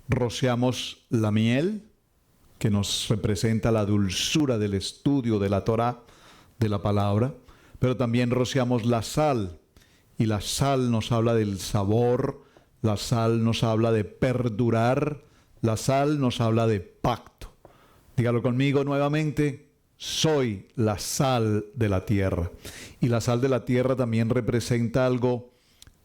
Rociamos la miel, que nos representa la dulzura del estudio de la Torá, de la palabra, pero también rociamos la sal, y la sal nos habla del sabor, la sal nos habla de perdurar, la sal nos habla de pacto. Dígalo conmigo nuevamente: soy la sal de la tierra. Y la sal de la tierra también representa algo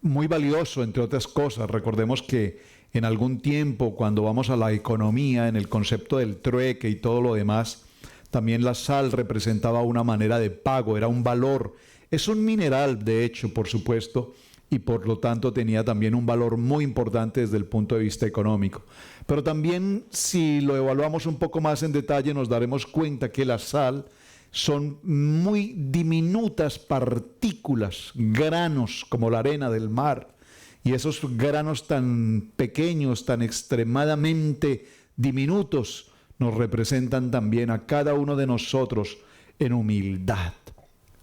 muy valioso, entre otras cosas. Recordemos que en algún tiempo, cuando vamos a la economía, en el concepto del trueque y todo lo demás, también la sal representaba una manera de pago, era un valor. Es un mineral, de hecho, por supuesto, y por lo tanto tenía también un valor muy importante desde el punto de vista económico. Pero también, si lo evaluamos un poco más en detalle, nos daremos cuenta que la sal son muy diminutas partículas, granos como la arena del mar. Y esos granos tan pequeños, tan extremadamente diminutos, nos representan también a cada uno de nosotros en humildad.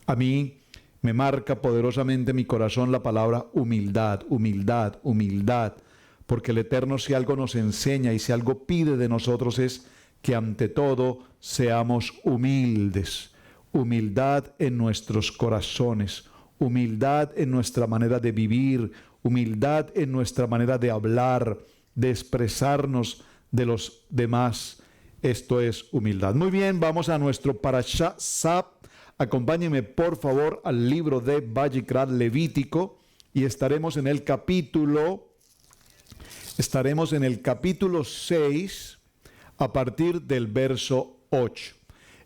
A mí me marca poderosamente mi corazón la palabra humildad, humildad, humildad, porque el Eterno, si algo nos enseña y si algo pide de nosotros, es que ante todo seamos humildes. Humildad en nuestros corazones, humildad en nuestra manera de vivir, humildad en nuestra manera de hablar, de expresarnos de los demás. Esto es humildad. Muy bien, vamos a nuestro Parashá Sab. Acompáñenme por favor al libro de Vayikra, Levítico, y estaremos en el capítulo 6 a partir del verso 8.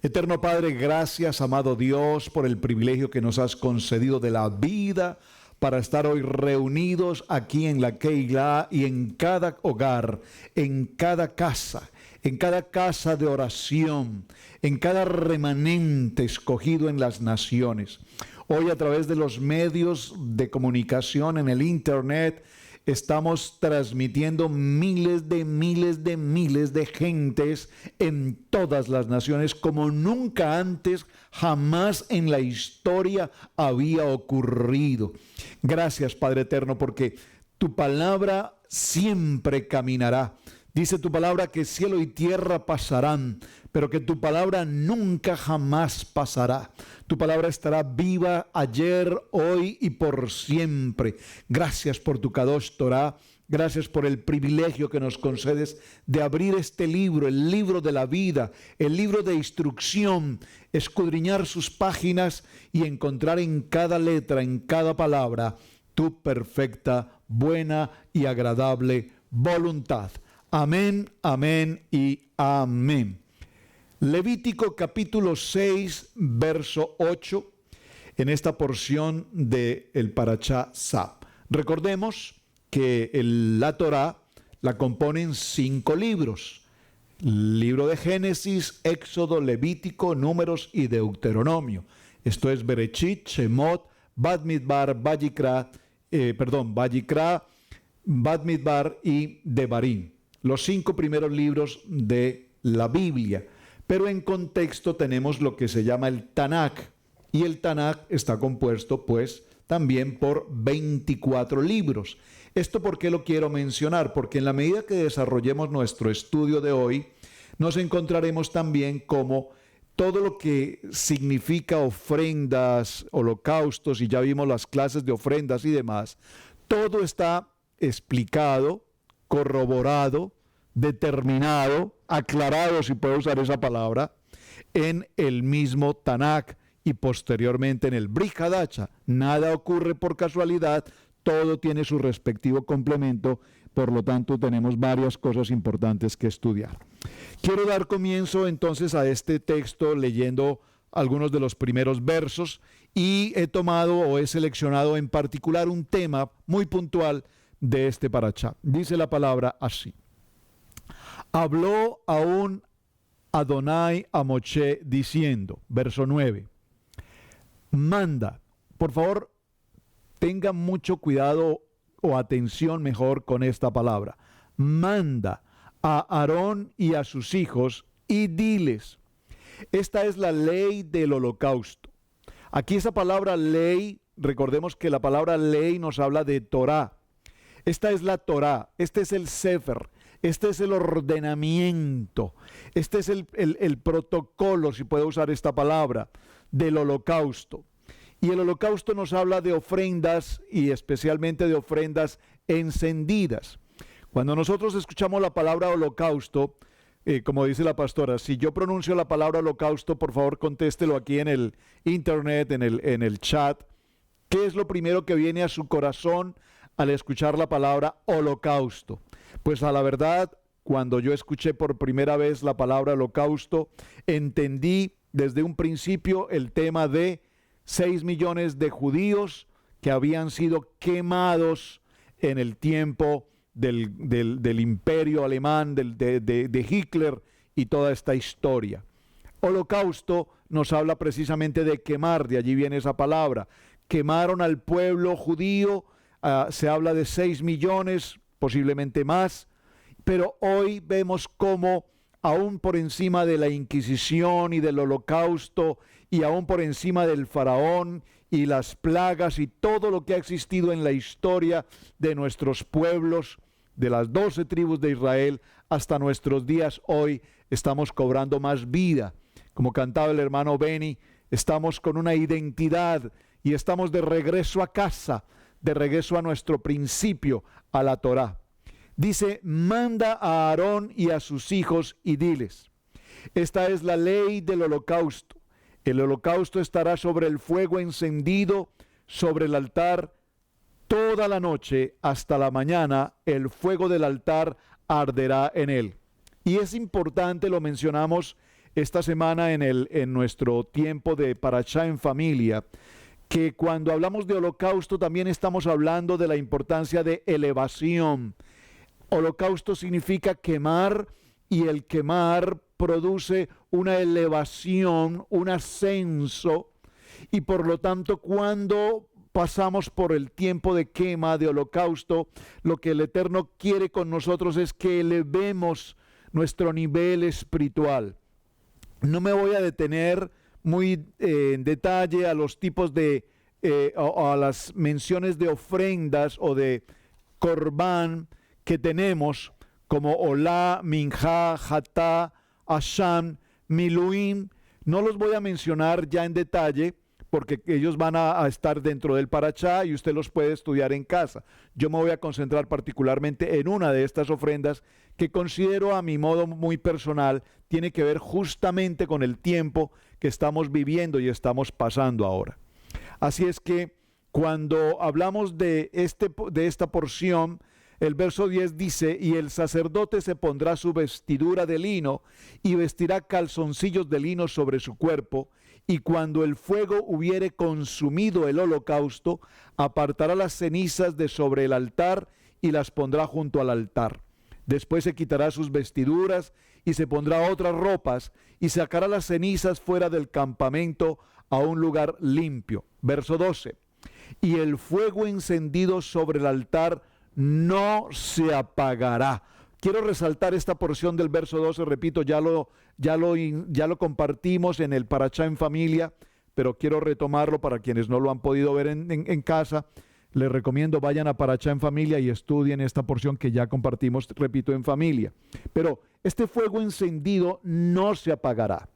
Eterno Padre, gracias, amado Dios, por el privilegio que nos has concedido de la vida para estar hoy reunidos aquí en la Keilah y en cada hogar, en cada casa de oración, en cada remanente escogido en las naciones. Hoy, a través de los medios de comunicación en el internet, estamos transmitiendo miles de gentes en todas las naciones, como nunca antes, jamás en la historia había ocurrido. Gracias, Padre Eterno, porque tu palabra siempre caminará. Dice tu palabra que cielo y tierra pasarán, pero que tu palabra nunca jamás pasará. Tu palabra estará viva ayer, hoy y por siempre. Gracias por tu Kadosh Torah. Gracias por el privilegio que nos concedes de abrir este libro, el libro de la vida, el libro de instrucción, escudriñar sus páginas y encontrar en cada letra, en cada palabra, tu perfecta, buena y agradable voluntad. Amén, amén y amén. Levítico capítulo 6, verso 8, en esta porción del Parashá Sab. Recordemos que la Torá la componen 5 libros. Libro de Génesis, Éxodo, Levítico, Números y Deuteronomio. Esto es Bereshit, Shemot, Bamidbar, Vayikra, Bamidbar y Devarim. Los 5 primeros libros de la Biblia. Pero en contexto tenemos lo que se llama el Tanakh. Y el Tanakh está compuesto pues también por 24 libros. ¿Esto por qué lo quiero mencionar? Porque en la medida que desarrollemos nuestro estudio de hoy, nos encontraremos también como todo lo que significa ofrendas, holocaustos, y ya vimos las clases de ofrendas y demás, todo está explicado, corroborado, determinado, aclarado, si puedo usar esa palabra, en el mismo Tanakh y posteriormente en el Brit Hadasha. Nada ocurre por casualidad, todo tiene su respectivo complemento, por lo tanto tenemos varias cosas importantes que estudiar. Quiero dar comienzo entonces a este texto leyendo algunos de los primeros versos y he tomado o he seleccionado en particular un tema muy puntual de este parashá. Dice la palabra así: habló aún Adonai a Moshe diciendo, verso 9, manda, por favor, tengan mucho cuidado o atención mejor con esta palabra, manda a Aarón y a sus hijos y diles, esta es la ley del holocausto. Aquí esa palabra ley, recordemos que la palabra ley nos habla de Torá. Esta es la Torá, este es el Sefer, este es el ordenamiento, este es el protocolo, si puedo usar esta palabra, del holocausto. Y el holocausto nos habla de ofrendas y especialmente de ofrendas encendidas. Cuando nosotros escuchamos la palabra holocausto, como dice la pastora, si yo pronuncio la palabra holocausto, por favor contéstelo aquí en el internet, en el chat. ¿Qué es lo primero que viene a su corazón al escuchar la palabra holocausto? Pues a la verdad, cuando yo escuché por primera vez la palabra holocausto, entendí desde un principio el tema de 6 millones de judíos que habían sido quemados en el tiempo del imperio alemán, de Hitler y toda esta historia. Holocausto nos habla precisamente de quemar, de allí viene esa palabra. Quemaron al pueblo judío, se habla de 6 millones, posiblemente más, pero hoy vemos cómo aún por encima de la Inquisición y del Holocausto y aún por encima del faraón y las plagas y todo lo que ha existido en la historia de nuestros pueblos, de las 12 tribus de Israel, hasta nuestros días hoy, estamos cobrando más vida. Como cantaba el hermano Benny, estamos con una identidad y estamos de regreso a casa, de regreso a nuestro principio, a la Torá. Dice, manda a Aarón y a sus hijos y diles, esta es la ley del holocausto. El holocausto estará sobre el fuego encendido, sobre el altar, toda la noche hasta la mañana, el fuego del altar arderá en él. Y es importante, lo mencionamos esta semana en nuestro tiempo de Parashá en familia, que cuando hablamos de holocausto también estamos hablando de la importancia de elevación. Holocausto significa quemar, y el quemar produce una elevación, un ascenso, y por lo tanto cuando pasamos por el tiempo de quema, de holocausto, lo que el Eterno quiere con nosotros es que elevemos nuestro nivel espiritual. No me voy a detener muy en detalle a los tipos de, a las menciones de ofrendas o de corbán que tenemos, como Olá, Minjá, Hatá, Asham, Miluim. No los voy a mencionar ya en detalle, porque ellos van a estar dentro del Parashá y usted los puede estudiar en casa. Yo me voy a concentrar particularmente en una de estas ofrendas que considero a mi modo muy personal, tiene que ver justamente con el tiempo que estamos viviendo y estamos pasando ahora. Así es que cuando hablamos de esta porción, el verso 10 dice, y el sacerdote se pondrá su vestidura de lino y vestirá calzoncillos de lino sobre su cuerpo, y cuando el fuego hubiere consumido el holocausto, apartará las cenizas de sobre el altar y las pondrá junto al altar. Después se quitará sus vestiduras y se pondrá otras ropas y sacará las cenizas fuera del campamento a un lugar limpio. Verso 12. Y el fuego encendido sobre el altar no se apagará. Quiero resaltar esta porción del verso 12, repito, ya lo compartimos en el Parashá en familia, pero quiero retomarlo para quienes no lo han podido ver en casa. Les recomiendo vayan a Parashá en familia y estudien esta porción que ya compartimos, repito, en familia. Pero este fuego encendido no se apagará.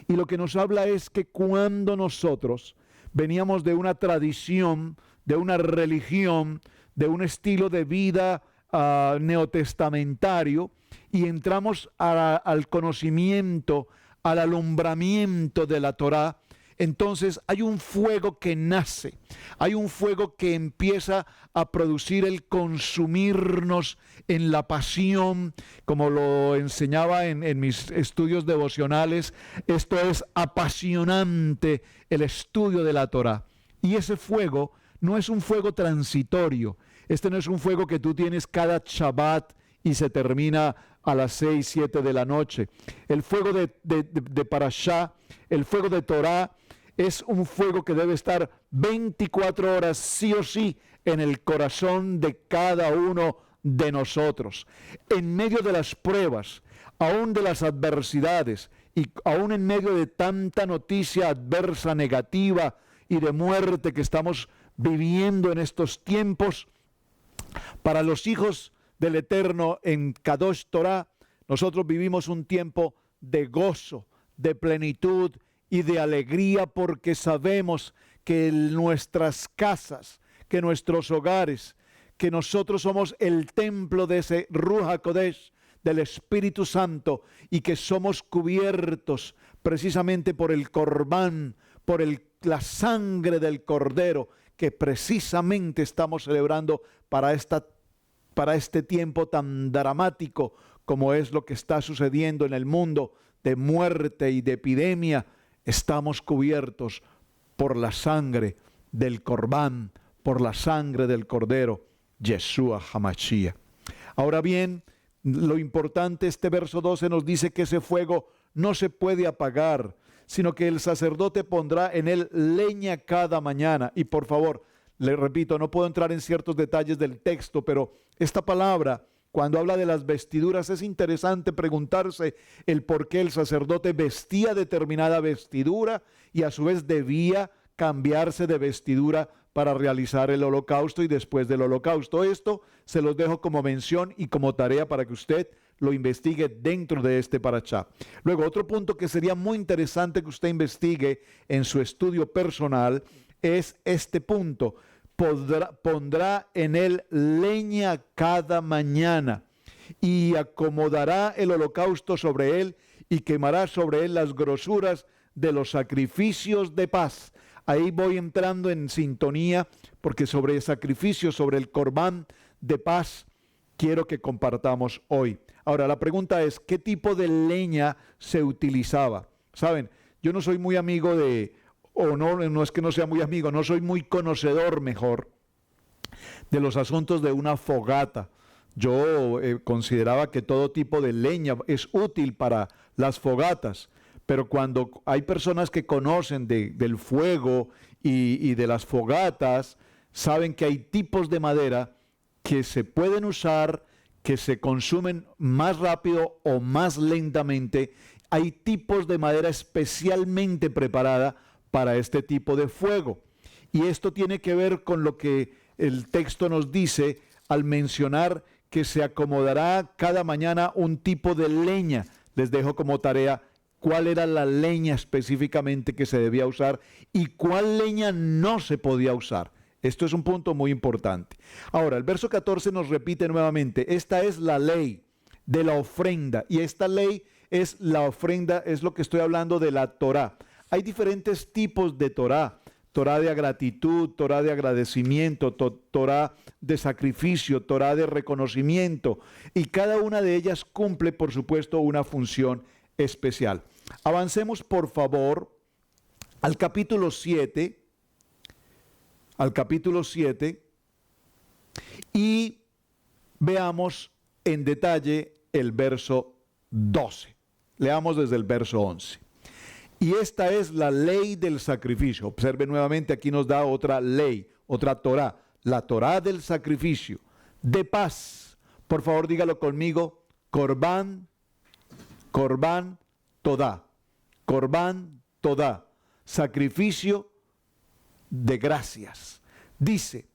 Y lo que nos habla es que cuando nosotros veníamos de una tradición, de una religión, de un estilo de vida neotestamentario, y entramos al conocimiento, al alumbramiento de la Torá, entonces hay un fuego que nace, hay un fuego que empieza a producir el consumirnos en la pasión, como lo enseñaba en mis estudios devocionales. Esto es apasionante, el estudio de la Torá. Y ese fuego no es un fuego transitorio, este no es un fuego que tú tienes cada Shabbat y se termina a las 6, 7 de la noche. El fuego de Parashá, el fuego de Torá, es un fuego que debe estar 24 horas sí o sí en el corazón de cada uno de nosotros. En medio de las pruebas, aún de las adversidades y aún en medio de tanta noticia adversa, negativa y de muerte que estamos viviendo en estos tiempos, Para los hijos del Eterno en Kadosh Torah, nosotros vivimos un tiempo de gozo, de plenitud y de alegría, porque sabemos que nuestras casas, que nuestros hogares, que nosotros somos el templo de ese Ruach HaKodesh, del Espíritu Santo, y que somos cubiertos precisamente por el Corbán, por la sangre del Cordero, que precisamente estamos celebrando para este tiempo tan dramático como es lo que está sucediendo en el mundo, de muerte y de epidemia. Estamos cubiertos por la sangre del Corbán, por la sangre del Cordero, Yeshua HaMashiach. Ahora bien, lo importante, este verso 12 nos dice que ese fuego no se puede apagar, sino que el sacerdote pondrá en él leña cada mañana. Y por favor, le repito, no puedo entrar en ciertos detalles del texto, pero esta palabra, cuando habla de las vestiduras, es interesante preguntarse el por qué el sacerdote vestía determinada vestidura y a su vez debía cambiarse de vestidura para realizar el holocausto y después del holocausto. Esto se los dejo como mención y como tarea para que usted lo investigue dentro de este parashá. Luego, otro punto que sería muy interesante que usted investigue en su estudio personal es este punto: pondrá en él leña cada mañana y acomodará el holocausto sobre él y quemará sobre él las grosuras de los sacrificios de paz. Ahí voy entrando en sintonía, porque sobre el sacrificio, sobre el corbán de paz, quiero que compartamos hoy. Ahora, la pregunta es, ¿qué tipo de leña se utilizaba? Saben, yo no soy muy amigo no es que no sea muy amigo, no soy muy conocedor, mejor, de los asuntos de una fogata. Yo consideraba que todo tipo de leña es útil para las fogatas, pero cuando hay personas que conocen del fuego y de las fogatas, saben que hay tipos de madera que se pueden usar, que se consumen más rápido o más lentamente. Hay tipos de madera especialmente preparada para este tipo de fuego. Y esto tiene que ver con lo que el texto nos dice al mencionar que se acomodará cada mañana un tipo de leña. Les dejo como tarea cuál era la leña específicamente que se debía usar y cuál leña no se podía usar. Esto es un punto muy importante. Ahora, el verso 14 nos repite nuevamente, esta es la ley de la ofrenda, y esta ley es la ofrenda, es lo que estoy hablando de la Torá. Hay diferentes tipos de Torá: Torá de gratitud, Torá de agradecimiento, Torá de sacrificio, Torá de reconocimiento, y cada una de ellas cumple, por supuesto, una función especial. Avancemos, por favor, al capítulo 7, y veamos en detalle el verso 12. Leamos desde el verso 11. Y esta es la ley del sacrificio. Observe nuevamente, aquí nos da otra ley, otra Torá, la Torá del sacrificio de paz. Por favor, dígalo conmigo: Corbán, Corbán, Todá. Corbán, Todá. Sacrificio de gracias. Dice,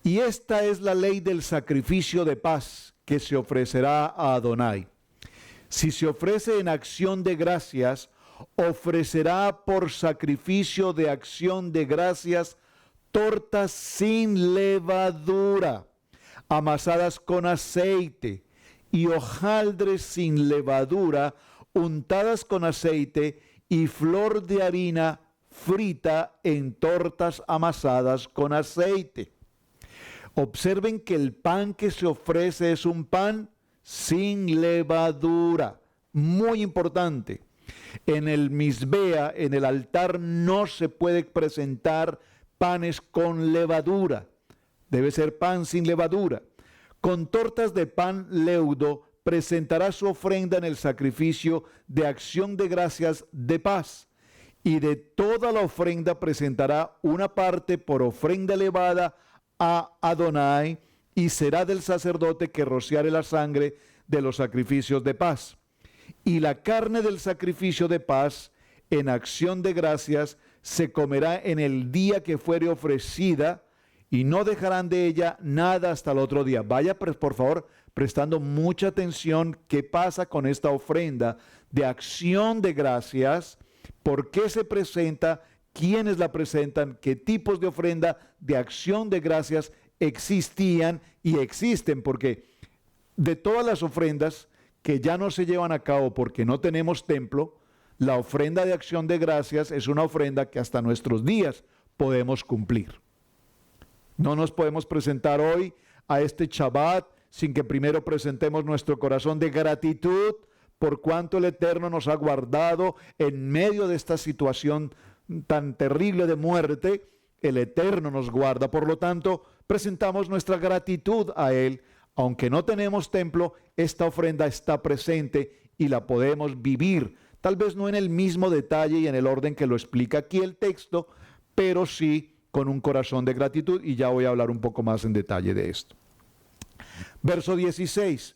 y esta es la ley del sacrificio de paz que se ofrecerá a Adonai. Si se ofrece en acción de gracias, ofrecerá por sacrificio de acción de gracias tortas sin levadura, amasadas con aceite, y hojaldres sin levadura, untadas con aceite, y flor de harina frita en tortas amasadas con aceite. Observen que el pan que se ofrece es un pan sin levadura. Muy importante. En el Misbea, en el altar, no se puede presentar panes con levadura. Debe ser pan sin levadura. Con tortas de pan leudo presentará su ofrenda en el sacrificio de acción de gracias de paz. Y de toda la ofrenda presentará una parte por ofrenda elevada a Adonai, y será del sacerdote que rociare la sangre de los sacrificios de paz. Y la carne del sacrificio de paz en acción de gracias se comerá en el día que fuere ofrecida, y no dejarán de ella nada hasta el otro día. Vaya, por favor, prestando mucha atención qué pasa con esta ofrenda de acción de gracias, por qué se presenta, quiénes la presentan, qué tipos de ofrenda de acción de gracias existían y existen, porque de todas las ofrendas que ya no se llevan a cabo porque no tenemos templo, la ofrenda de acción de gracias es una ofrenda que hasta nuestros días podemos cumplir. No nos podemos presentar hoy a este Shabbat sin que primero presentemos nuestro corazón de gratitud por cuanto el Eterno nos ha guardado en medio de esta situación tan terrible de muerte. El Eterno nos guarda, por lo tanto, presentamos nuestra gratitud a Él. Aunque no tenemos templo, esta ofrenda está presente y la podemos vivir. Tal vez no en el mismo detalle y en el orden que lo explica aquí el texto, pero sí con un corazón de gratitud, y ya voy a hablar un poco más en detalle de esto. Verso 16.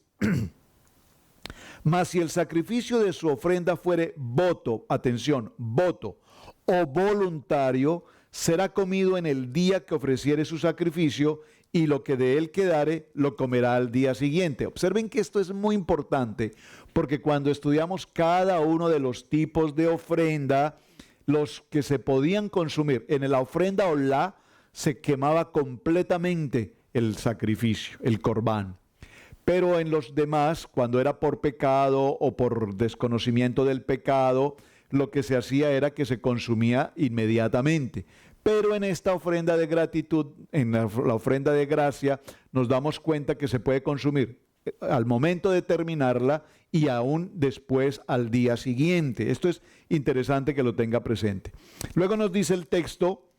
Mas si el sacrificio de su ofrenda fuere voto, atención, voto o voluntario, será comido en el día que ofreciere su sacrificio, y lo que de él quedare lo comerá al día siguiente. Observen que esto es muy importante, porque cuando estudiamos cada uno de los tipos de ofrenda, los que se podían consumir, en la ofrenda olá se quemaba completamente el sacrificio, el corbán. Pero en los demás, cuando era por pecado o por desconocimiento del pecado, lo que se hacía era que se consumía inmediatamente. Pero en esta ofrenda de gratitud, en la ofrenda de gracia, nos damos cuenta que se puede consumir al momento de terminarla y aún después al día siguiente. Esto es interesante que lo tenga presente. Luego nos dice el texto: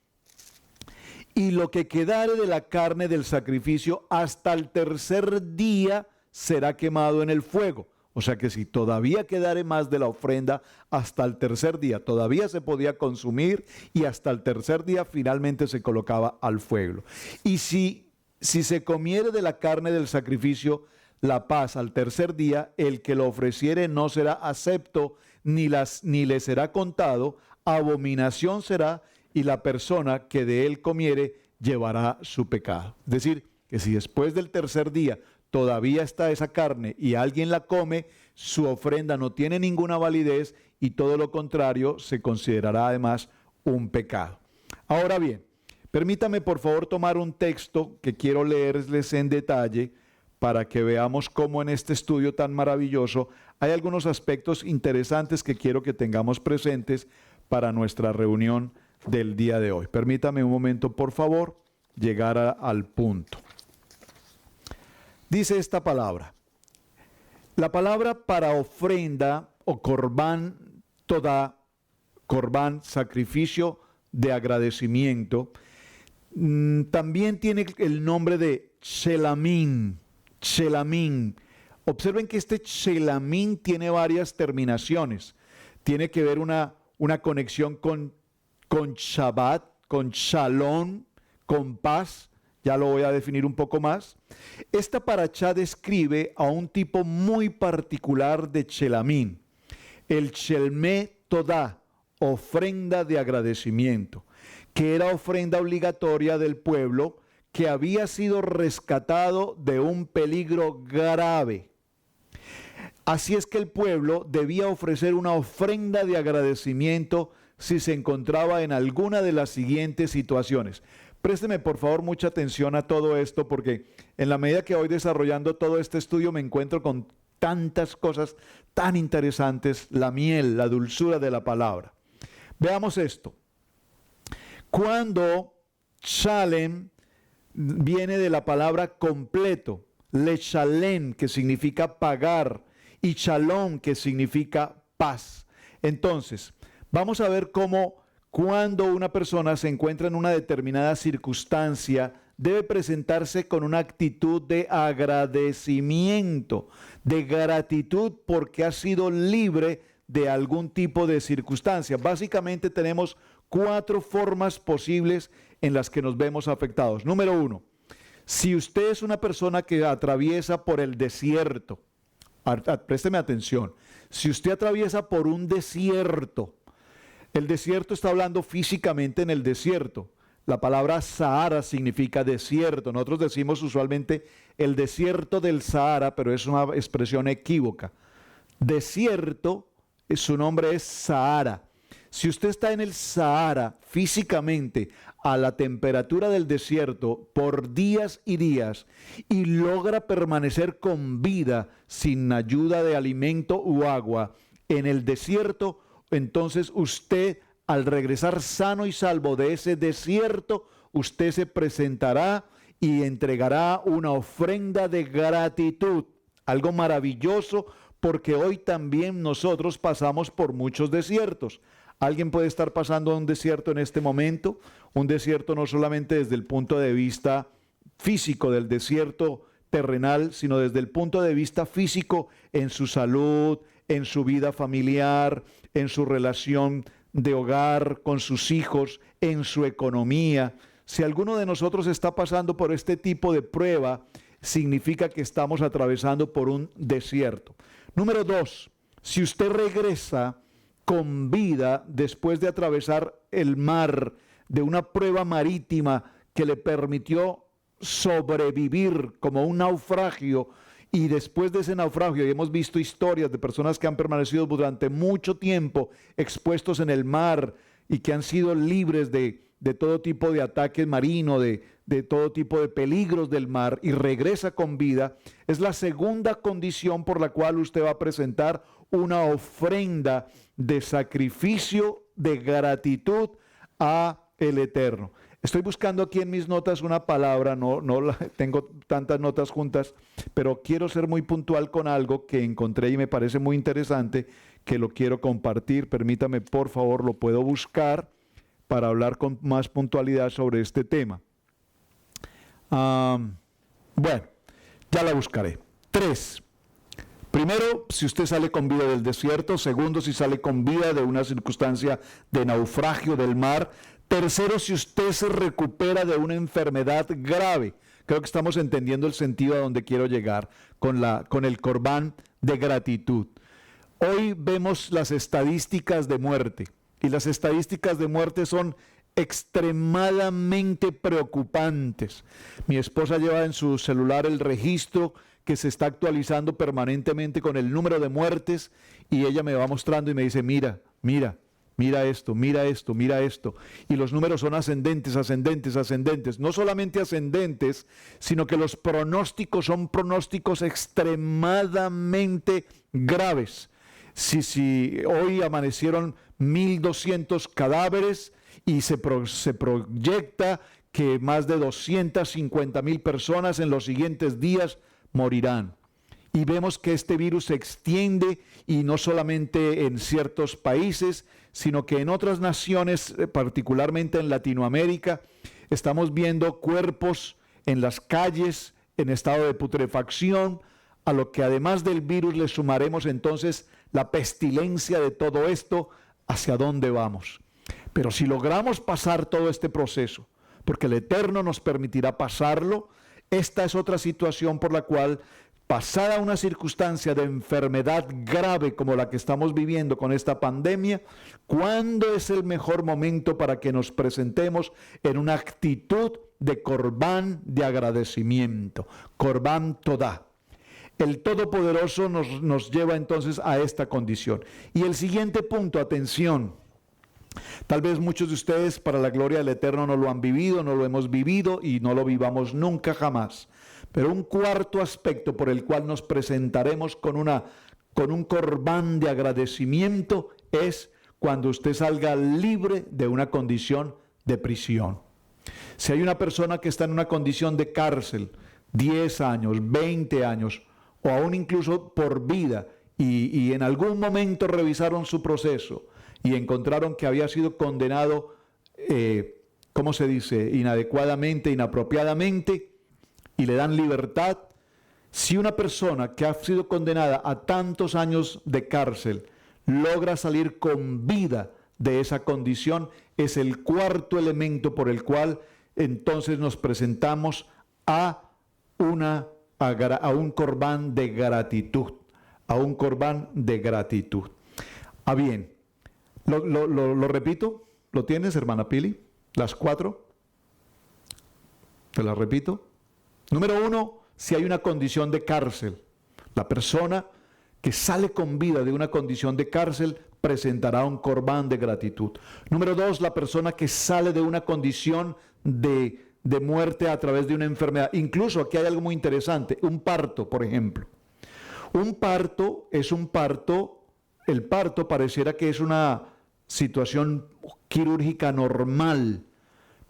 y lo que quedare de la carne del sacrificio hasta el tercer día será quemado en el fuego. O sea que si todavía quedare más de la ofrenda hasta el tercer día, todavía se podía consumir, y hasta el tercer día finalmente se colocaba al fuego. Y si se comiere de la carne del sacrificio la paz al tercer día, el que lo ofreciere no será acepto, ni le será contado, abominación será, y la persona que de él comiere llevará su pecado. Es decir, que si después del tercer día todavía está esa carne y alguien la come, su ofrenda no tiene ninguna validez, y todo lo contrario se considerará además un pecado. Ahora bien, permítame por favor tomar un texto que quiero leerles en detalle para que veamos cómo en este estudio tan maravilloso hay algunos aspectos interesantes que quiero que tengamos presentes para nuestra reunión del día de hoy. Permítame un momento, por favor, llegar al punto. Dice esta palabra. La palabra para ofrenda o corbán, toda corbán, sacrificio de agradecimiento, también tiene el nombre de chelamín. Chelamín. Observen que este chelamín tiene varias terminaciones. Tiene que ver una conexión con Shabbat, con shalom, con paz. Ya lo voy a definir un poco más. Esta parashá describe a un tipo muy particular de chelamín, el Shelmé Todá, ofrenda de agradecimiento, que era ofrenda obligatoria del pueblo que había sido rescatado de un peligro grave. Así es que el pueblo debía ofrecer una ofrenda de agradecimiento si se encontraba en alguna de las siguientes situaciones. Présteme por favor mucha atención a todo esto, porque en la medida que voy desarrollando todo este estudio me encuentro con tantas cosas tan interesantes, la miel, la dulzura de la palabra. Veamos esto. Cuando shalem viene de la palabra completo, lechalem, que significa pagar, y shalom, que significa paz. Entonces, vamos a ver cómo cuando una persona se encuentra en una determinada circunstancia, debe presentarse con una actitud de agradecimiento, de gratitud, porque ha sido libre de algún tipo de circunstancia. Básicamente tenemos 4 formas posibles en las que nos vemos afectados. Número 1, si usted es una persona que atraviesa por el desierto, présteme atención, si usted atraviesa por un desierto, el desierto está hablando físicamente en el desierto, La palabra Sahara significa desierto. Nosotros decimos usualmente el desierto del Sahara, pero es una expresión equívoca. Desierto, su nombre es Sahara. Si usted está en el Sahara físicamente a la temperatura del desierto por días y días y logra permanecer con vida sin ayuda de alimento u agua en el desierto, entonces usted al regresar sano y salvo de ese desierto, usted se presentará y entregará una ofrenda de gratitud, algo maravilloso porque hoy también nosotros pasamos por muchos desiertos. Alguien puede estar pasando un desierto en este momento, un desierto no solamente desde el punto de vista físico del desierto terrenal, sino desde el punto de vista físico en su salud, en su vida familiar, en su relación de hogar con sus hijos, en su economía. Si alguno de nosotros está pasando por este tipo de prueba, significa que estamos atravesando por un desierto. Número 2, si usted regresa con vida después de atravesar el mar, de una prueba marítima que le permitió sobrevivir como un naufragio, y después de ese naufragio, y hemos visto historias de personas que han permanecido durante mucho tiempo expuestos en el mar y que han sido libres de todo tipo de ataques marinos, de todo tipo de peligros del mar, y regresa con vida, es la segunda condición por la cual usted va a presentar una ofrenda de sacrificio, de gratitud a el Eterno. Estoy buscando aquí en mis notas una palabra, no tengo tantas notas juntas, pero quiero ser muy puntual con algo que encontré y me parece muy interesante, que lo quiero compartir. Permítame, por favor, lo puedo buscar para hablar con más puntualidad sobre este tema. Bueno, ya la buscaré. 3. Primero, si usted sale con vida del desierto. Segundo, si sale con vida de una circunstancia de naufragio del mar. Tercero, si usted se recupera de una enfermedad grave. Creo que estamos entendiendo el sentido a donde quiero llegar con el corbán de gratitud. Hoy vemos las estadísticas de muerte, y las estadísticas de muerte son extremadamente preocupantes. Mi esposa lleva en su celular el registro que se está actualizando permanentemente con el número de muertes, y ella me va mostrando y me dice, mira esto, mira esto, mira esto. Y los números son ascendentes, ascendentes, ascendentes. No solamente ascendentes, sino que los pronósticos son pronósticos extremadamente graves. Si hoy amanecieron 1.200 cadáveres y se proyecta que más de 250.000 personas en los siguientes días morirán. Y vemos que este virus se extiende, y no solamente en ciertos países, sino que en otras naciones, particularmente en Latinoamérica, estamos viendo cuerpos en las calles en estado de putrefacción, a lo que además del virus le sumaremos entonces la pestilencia de todo esto. ¿Hacia dónde vamos? Pero si logramos pasar todo este proceso, porque el Eterno nos permitirá pasarlo, esta es otra situación por la cual, pasada una circunstancia de enfermedad grave como la que estamos viviendo con esta pandemia, ¿cuándo es el mejor momento para que nos presentemos en una actitud de corbán de agradecimiento? Corbán todá. El Todopoderoso nos lleva entonces a esta condición. Y el siguiente punto, atención. Tal vez muchos de ustedes, para la gloria del Eterno, no lo han vivido, no lo hemos vivido y no lo vivamos nunca jamás. Pero un cuarto aspecto por el cual nos presentaremos con un corbán de agradecimiento es cuando usted salga libre de una condición de prisión. Si hay una persona que está en una condición de cárcel, 10 años, 20 años, o aún incluso por vida, y en algún momento revisaron su proceso y encontraron que había sido condenado, ¿cómo se dice?, inadecuadamente, inapropiadamente, y le dan libertad. Si una persona que ha sido condenada a tantos años de cárcel logra salir con vida de esa condición, es el cuarto elemento por el cual entonces nos presentamos a un corbán de gratitud, a un corbán de gratitud. Bien, lo repito, ¿lo tienes, hermana Pili? Las 4. Te la repito. Número 1, si hay una condición de cárcel. La persona que sale con vida de una condición de cárcel presentará un corbán de gratitud. Número 2, la persona que sale de una condición de muerte a través de una enfermedad. Incluso aquí hay algo muy interesante, un parto, por ejemplo. Un parto es un parto, el parto pareciera que es una situación quirúrgica normal,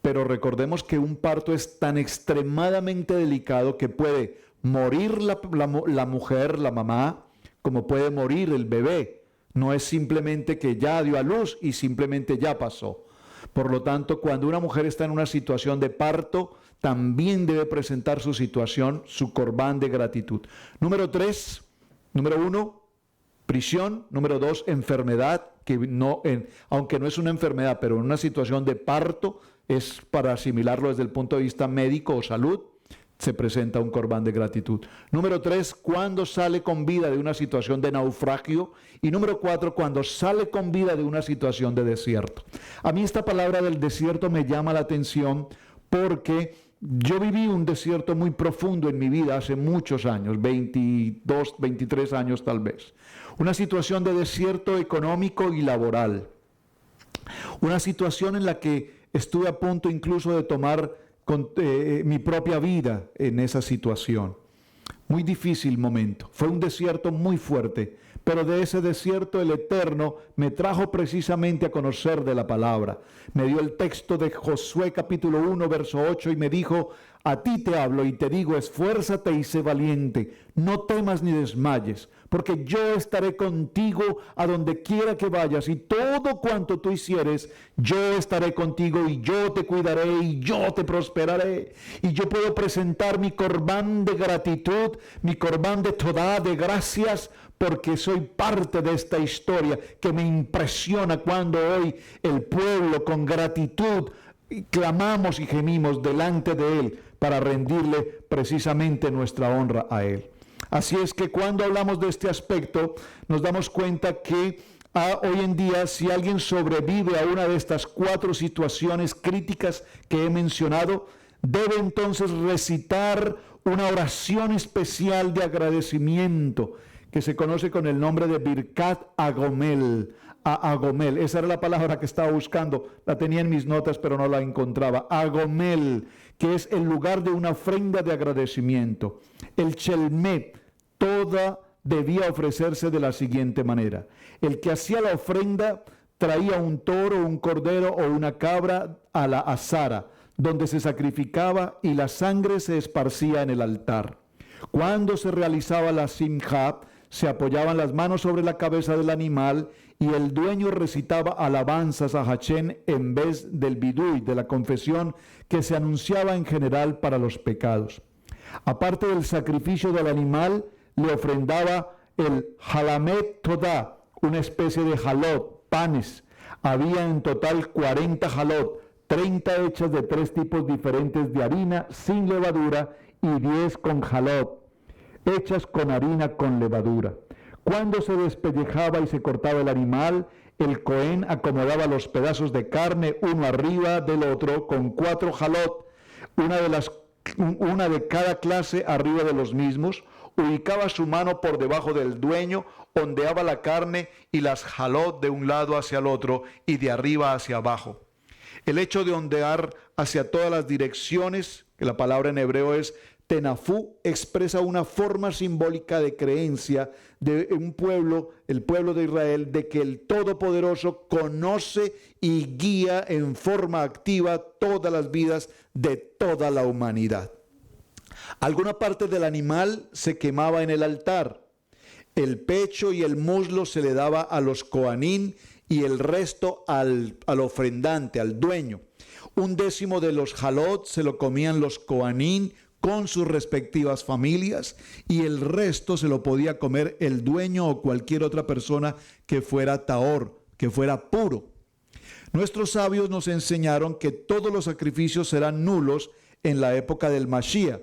pero recordemos que un parto es tan extremadamente delicado que puede morir la mujer, la mamá, como puede morir el bebé. No es simplemente que ya dio a luz y simplemente ya pasó. Por lo tanto, cuando una mujer está en una situación de parto, también debe presentar su situación, su corbán de gratitud. Número 1, prisión. Número 2, enfermedad, que aunque no es una enfermedad, pero en una situación de parto, es para asimilarlo desde el punto de vista médico o salud, se presenta un corbán de gratitud. Número 3, cuando sale con vida de una situación de naufragio. Y número 4, cuando sale con vida de una situación de desierto. A mí esta palabra del desierto me llama la atención porque yo viví un desierto muy profundo en mi vida hace muchos años, 22, 23 años tal vez. Una situación de desierto económico y laboral. Una situación en la que estuve a punto incluso de tomar mi propia vida en esa situación. Muy difícil momento. Fue un desierto muy fuerte, pero de ese desierto el Eterno me trajo precisamente a conocer de la palabra. Me dio el texto de Josué capítulo 1, verso 8 y me dijo: a ti te hablo y te digo, esfuérzate y sé valiente, no temas ni desmayes, porque yo estaré contigo a donde quiera que vayas, y todo cuanto tú hicieres, yo estaré contigo, y yo te cuidaré, y yo te prosperaré. Y yo puedo presentar mi corbán de gratitud, mi corbán de todá, de gracias, porque soy parte de esta historia que me impresiona cuando hoy el pueblo con gratitud clamamos y gemimos delante de Él para rendirle precisamente nuestra honra a Él. Así es que cuando hablamos de este aspecto, nos damos cuenta que hoy en día, si alguien sobrevive a una de estas 4 situaciones críticas que he mencionado, debe entonces recitar una oración especial de agradecimiento que se conoce con el nombre de Birkat Agomel. Agomel, esa era la palabra que estaba buscando, la tenía en mis notas pero no la encontraba. Agomel, que es el lugar de una ofrenda de agradecimiento. El Shelmet, toda debía ofrecerse de la siguiente manera. El que hacía la ofrenda traía un toro, un cordero o una cabra a la azara, donde se sacrificaba y la sangre se esparcía en el altar. Cuando se realizaba la simja, se apoyaban las manos sobre la cabeza del animal y el dueño recitaba alabanzas a Hachén en vez del bidui, de la confesión que se anunciaba en general para los pecados. Aparte del sacrificio del animal, le ofrendaba el halamet todá, una especie de jalot, panes. Había en total 40 jalot, 30 hechas de 3 tipos diferentes de harina sin levadura y 10 con jalot, hechas con harina con levadura. Cuando se despellejaba y se cortaba el animal, el cohen acomodaba los pedazos de carne uno arriba del otro con 4 jalot, una de cada clase arriba de los mismos, ubicaba su mano por debajo del dueño, ondeaba la carne y las jalot de un lado hacia el otro y de arriba hacia abajo. El hecho de ondear hacia todas las direcciones, que la palabra en hebreo es tenafú, expresa una forma simbólica de creencia de un pueblo, el pueblo de Israel, de que el Todopoderoso conoce y guía en forma activa todas las vidas de toda la humanidad. Alguna parte del animal se quemaba en el altar. El pecho y el muslo se le daba a los coanín y el resto al ofrendante, al dueño. 1/10 de los jalot se lo comían los coanín con sus respectivas familias y el resto se lo podía comer el dueño o cualquier otra persona que fuera taor, que fuera puro. Nuestros sabios nos enseñaron que todos los sacrificios serán nulos en la época del Mashiach.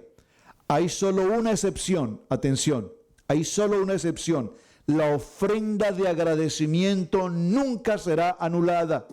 Hay solo una excepción, atención, hay solo una excepción. La ofrenda de agradecimiento nunca será anulada.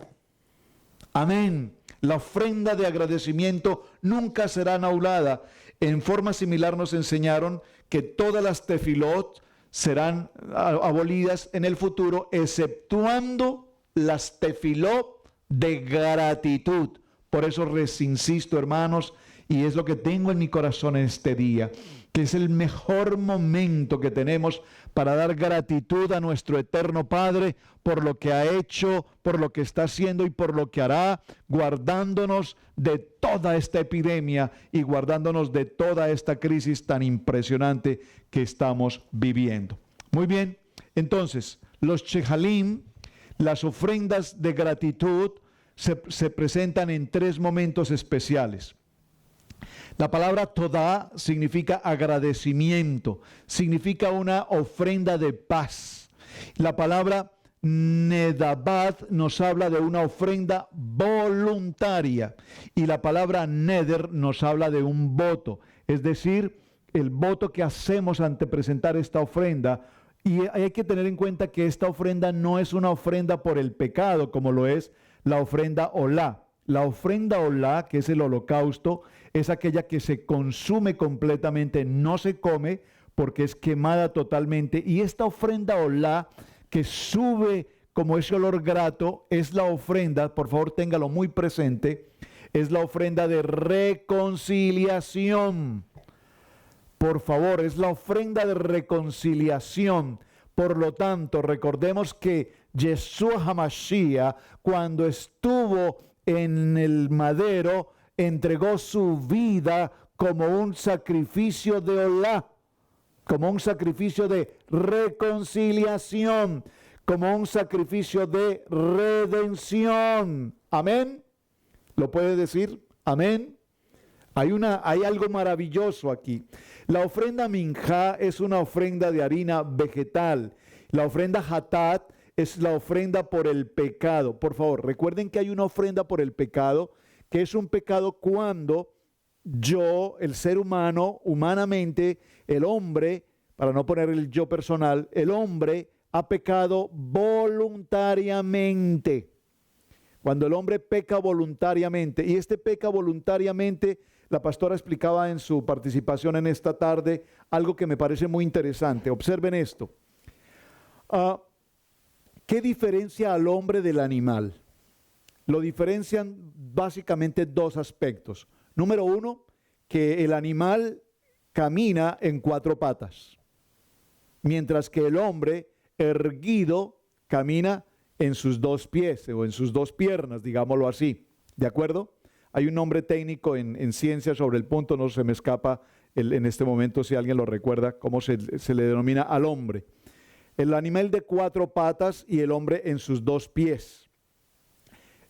Amén. La ofrenda de agradecimiento nunca será anulada. En forma similar nos enseñaron que todas las tefilot serán abolidas en el futuro, exceptuando las tefilot de gratitud. Por eso les insisto, hermanos, y es lo que tengo en mi corazón en este día, que es el mejor momento que tenemos para dar gratitud a nuestro eterno Padre por lo que ha hecho, por lo que está haciendo y por lo que hará, guardándonos de toda esta epidemia y guardándonos de toda esta crisis tan impresionante que estamos viviendo. Muy bien, entonces, los chejalim, las ofrendas de gratitud, se presentan en 3 momentos especiales. La palabra todá significa agradecimiento, significa una ofrenda de paz. La palabra nedabat nos habla de una ofrenda voluntaria y la palabra neder nos habla de un voto, es decir, el voto que hacemos ante presentar esta ofrenda. Y hay que tener en cuenta que esta ofrenda no es una ofrenda por el pecado como lo es la ofrenda olá. La ofrenda olá, que es el holocausto, es aquella que se consume completamente, no se come porque es quemada totalmente. Y esta ofrenda olá que sube como ese olor grato es la ofrenda, por favor téngalo muy presente, es la ofrenda de reconciliación. Por favor, es la ofrenda de reconciliación. Por lo tanto, recordemos que Yeshua HaMashiach, cuando estuvo en el madero, entregó su vida como un sacrificio de olá, como un sacrificio de reconciliación, como un sacrificio de redención. Amén. ¿Lo puede decir? Amén. Hay algo maravilloso aquí. La ofrenda minjá es una ofrenda de harina vegetal. La ofrenda hatat es la ofrenda por el pecado. Por favor, recuerden que hay una ofrenda por el pecado, que es un pecado cuando yo, el ser humano, humanamente, el hombre, para no poner el yo personal, el hombre ha pecado voluntariamente. Cuando el hombre peca voluntariamente, y este peca voluntariamente, la pastora explicaba en su participación en esta tarde algo que me parece muy interesante. Observen esto. ¿Qué diferencia al hombre del animal? Lo diferencian básicamente 2 aspectos. Número 1, que el animal camina en 4 patas, mientras que el hombre erguido camina en sus 2 pies o en sus 2 piernas, digámoslo así. ¿De acuerdo? Hay un nombre técnico en ciencia sobre el punto, no se me escapa en este momento si alguien lo recuerda, cómo se le denomina al hombre. El animal de 4 patas y el hombre en sus 2 pies.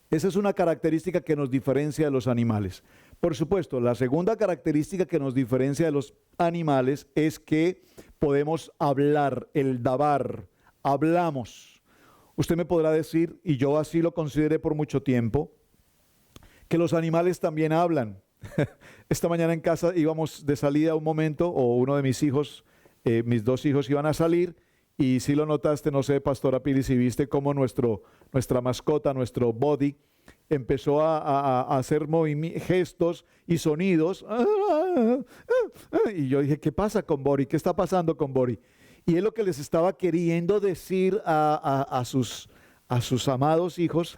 Esa es una característica que nos diferencia de los animales. Por supuesto, la segunda característica que nos diferencia de los animales es que podemos hablar, el dabar, hablamos. Usted me podrá decir, y yo así lo consideré por mucho tiempo, que los animales también hablan. Esta mañana en casa íbamos de salida un momento, o uno de mis hijos, mis 2 hijos iban a salir, y si lo notaste, no sé, Pastora Pili, si viste cómo nuestra mascota, nuestro Body, empezó a hacer gestos y sonidos. Y yo dije, ¿qué pasa con Body? ¿Qué está pasando con Body? Y es lo que les estaba queriendo decir a sus amados hijos,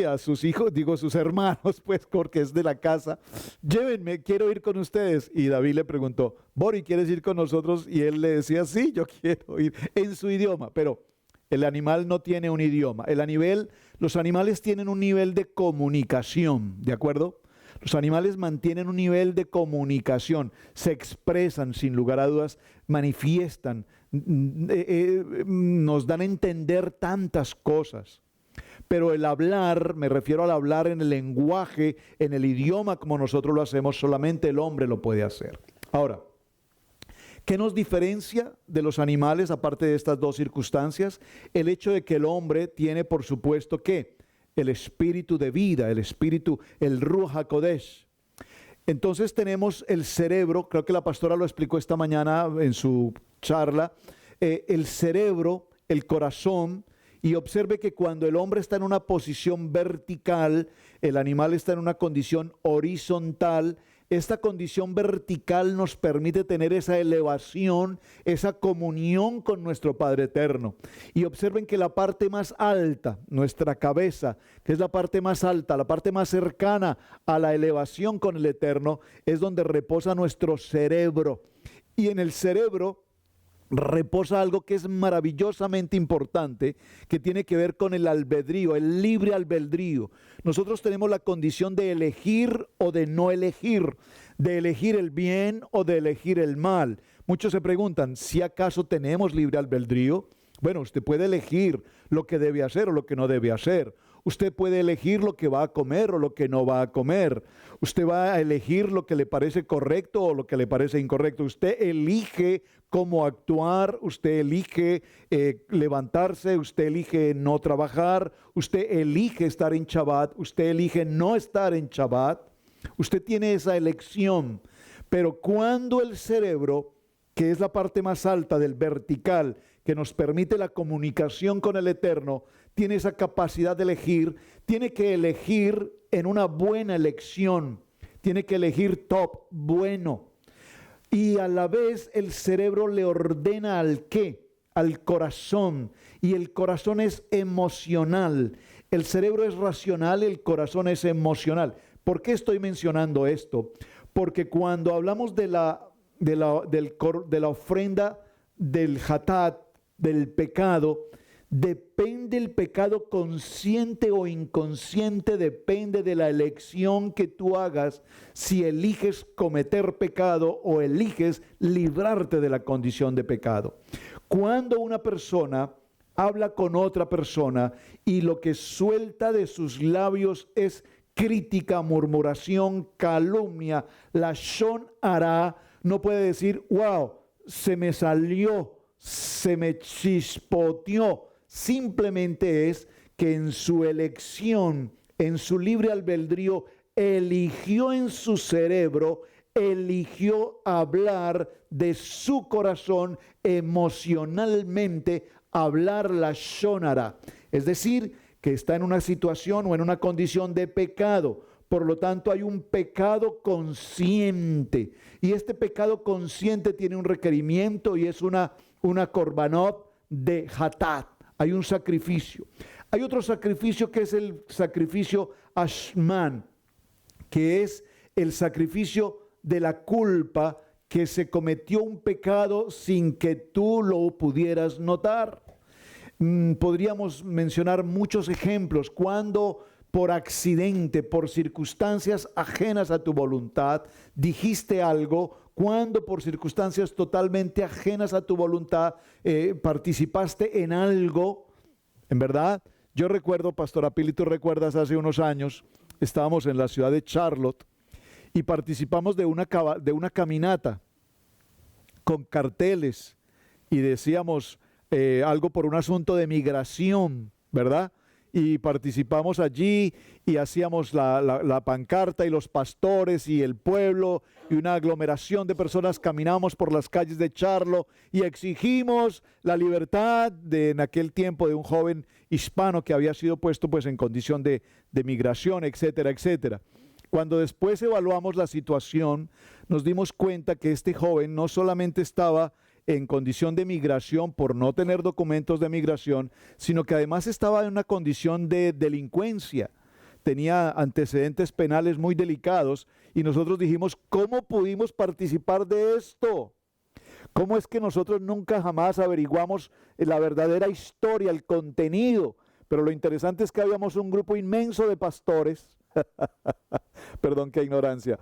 a sus hijos, digo sus hermanos, pues, porque es de la casa, llévenme, quiero ir con ustedes. Y David le preguntó, Bori, ¿quieres ir con nosotros? Y él le decía, sí, yo quiero ir, en su idioma, pero el animal no tiene un idioma. Los animales tienen un nivel de comunicación, ¿de acuerdo? Los animales mantienen un nivel de comunicación, se expresan sin lugar a dudas, manifiestan, nos dan a entender tantas cosas. Pero el hablar, me refiero al hablar en el lenguaje, en el idioma como nosotros lo hacemos, solamente el hombre lo puede hacer. Ahora, ¿qué nos diferencia de los animales aparte de estas 2 circunstancias? El hecho de que el hombre tiene, por supuesto, ¿qué? El espíritu de vida, el Ruach HaKodesh. Entonces tenemos el cerebro, creo que la pastora lo explicó esta mañana en su charla, el cerebro, el corazón Y observe que cuando el hombre está en una posición vertical, el animal está en una condición horizontal. Esta condición vertical nos permite tener esa elevación, esa comunión con nuestro Padre Eterno. Y observen que la parte más alta, nuestra cabeza, que es la parte más alta, la parte más cercana a la elevación con el Eterno, es donde reposa nuestro cerebro. Y en el cerebro reposa algo que es maravillosamente importante, que tiene que ver con el albedrío, el libre albedrío. Nosotros tenemos la condición de elegir o de no elegir, de elegir el bien o de elegir el mal. Muchos se preguntan, ¿si acaso tenemos libre albedrío? Bueno, usted puede elegir lo que debe hacer o lo que no debe hacer. Usted puede elegir lo que va a comer o lo que no va a comer. Usted va a elegir lo que le parece correcto o lo que le parece incorrecto. Usted elige cómo actuar, usted elige levantarse, usted elige no trabajar, usted elige estar en Shabbat, usted elige no estar en Shabbat. Usted tiene esa elección. Pero cuando el cerebro, que es la parte más alta del vertical, que nos permite la comunicación con el Eterno, tiene esa capacidad de elegir, tiene que elegir en una buena elección, tiene que elegir top, bueno. Y a la vez el cerebro le ordena al qué, al corazón, y el corazón es emocional. El cerebro es racional, el corazón es emocional. ¿Por qué estoy mencionando esto? Porque cuando hablamos de la ofrenda del hatat, del pecado, depende el pecado consciente o inconsciente, depende de la elección que tú hagas, si eliges cometer pecado o eliges librarte de la condición de pecado. Cuando una persona habla con otra persona y lo que suelta de sus labios es crítica, murmuración, calumnia, lashon hara, no puede decir, wow, se me salió, se me chispoteó. Simplemente es que en su elección, en su libre albedrío, eligió en su cerebro, eligió hablar de su corazón emocionalmente, hablar la shonara. Es decir, que está en una situación o en una condición de pecado. Por lo tanto, hay un pecado consciente. Y este pecado consciente tiene un requerimiento y es una korbanot de hatat. Hay un sacrificio. Hay otro sacrificio que es el sacrificio ashman, que es el sacrificio de la culpa, que se cometió un pecado sin que tú lo pudieras notar. Podríamos mencionar muchos ejemplos cuando por accidente, por circunstancias ajenas a tu voluntad, dijiste algo, cuando por circunstancias totalmente ajenas a tu voluntad participaste en algo, en verdad. Yo recuerdo, Pastor Apili, tú recuerdas hace unos años, estábamos en la ciudad de Charlotte y participamos de una caminata con carteles y decíamos algo por un asunto de migración, ¿verdad? Y participamos allí y hacíamos la pancarta y los pastores y el pueblo y una aglomeración de personas caminamos por las calles de Charlotte y exigimos la libertad en aquel tiempo de un joven hispano que había sido puesto pues en condición de migración, etcétera, etcétera. Cuando después evaluamos la situación, nos dimos cuenta que este joven no solamente estaba en condición de migración por no tener documentos de migración, sino que además estaba en una condición de delincuencia. Tenía antecedentes penales muy delicados y nosotros dijimos, ¿cómo pudimos participar de esto? ¿Cómo es que nosotros nunca jamás averiguamos la verdadera historia, el contenido? Pero lo interesante es que habíamos un grupo inmenso de pastores, perdón, qué ignorancia,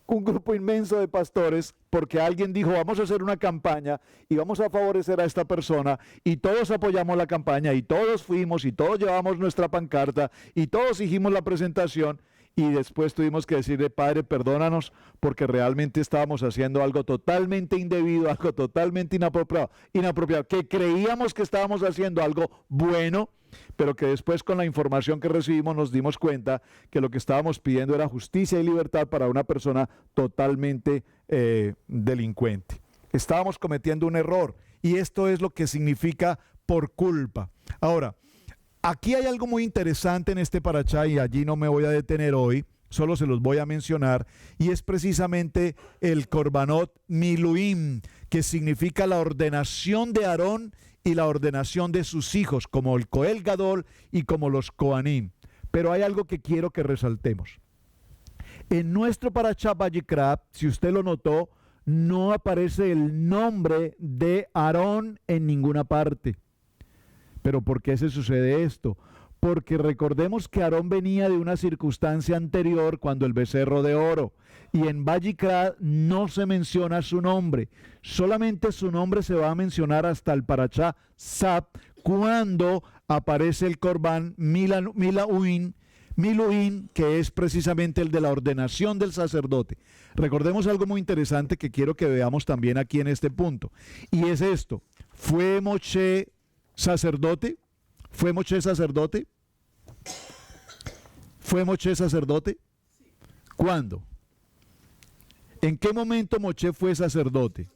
un grupo inmenso de pastores, porque alguien dijo, vamos a hacer una campaña y vamos a favorecer a esta persona, y todos apoyamos la campaña, y todos fuimos, y todos llevamos nuestra pancarta, y todos hicimos la presentación, y después tuvimos que decirle, Padre, perdónanos, porque realmente estábamos haciendo algo totalmente indebido, algo totalmente inapropiado, que creíamos que estábamos haciendo algo bueno, pero que después con la información que recibimos nos dimos cuenta que lo que estábamos pidiendo era justicia y libertad para una persona totalmente delincuente. Estábamos cometiendo un error y esto es lo que significa por culpa. Ahora, Aquí hay algo muy interesante en este parashá y allí no me voy a detener hoy, solo se los voy a mencionar, y es precisamente el Korbanot Miluim, que significa la ordenación de Aarón y la ordenación de sus hijos, como el Koel Gadol y como los Kohanim. Pero hay algo que quiero que resaltemos. En nuestro parashá Vayikra, si usted lo notó, no aparece el nombre de Aarón en ninguna parte. ¿Pero por qué se sucede esto? Porque recordemos que Aarón venía de una circunstancia anterior cuando el becerro de oro, y en Vayikra no se menciona su nombre, solamente su nombre se va a mencionar hasta el parashá Sab, cuando aparece el Korban Miluim, que es precisamente el de la ordenación del sacerdote. Recordemos algo muy interesante que quiero que veamos también aquí en este punto, y es esto: ¿fue Moshe sacerdote? ¿Fue Moshe sacerdote? ¿Fue Moshe sacerdote? ¿Cuándo? ¿En qué momento Moshe fue sacerdote?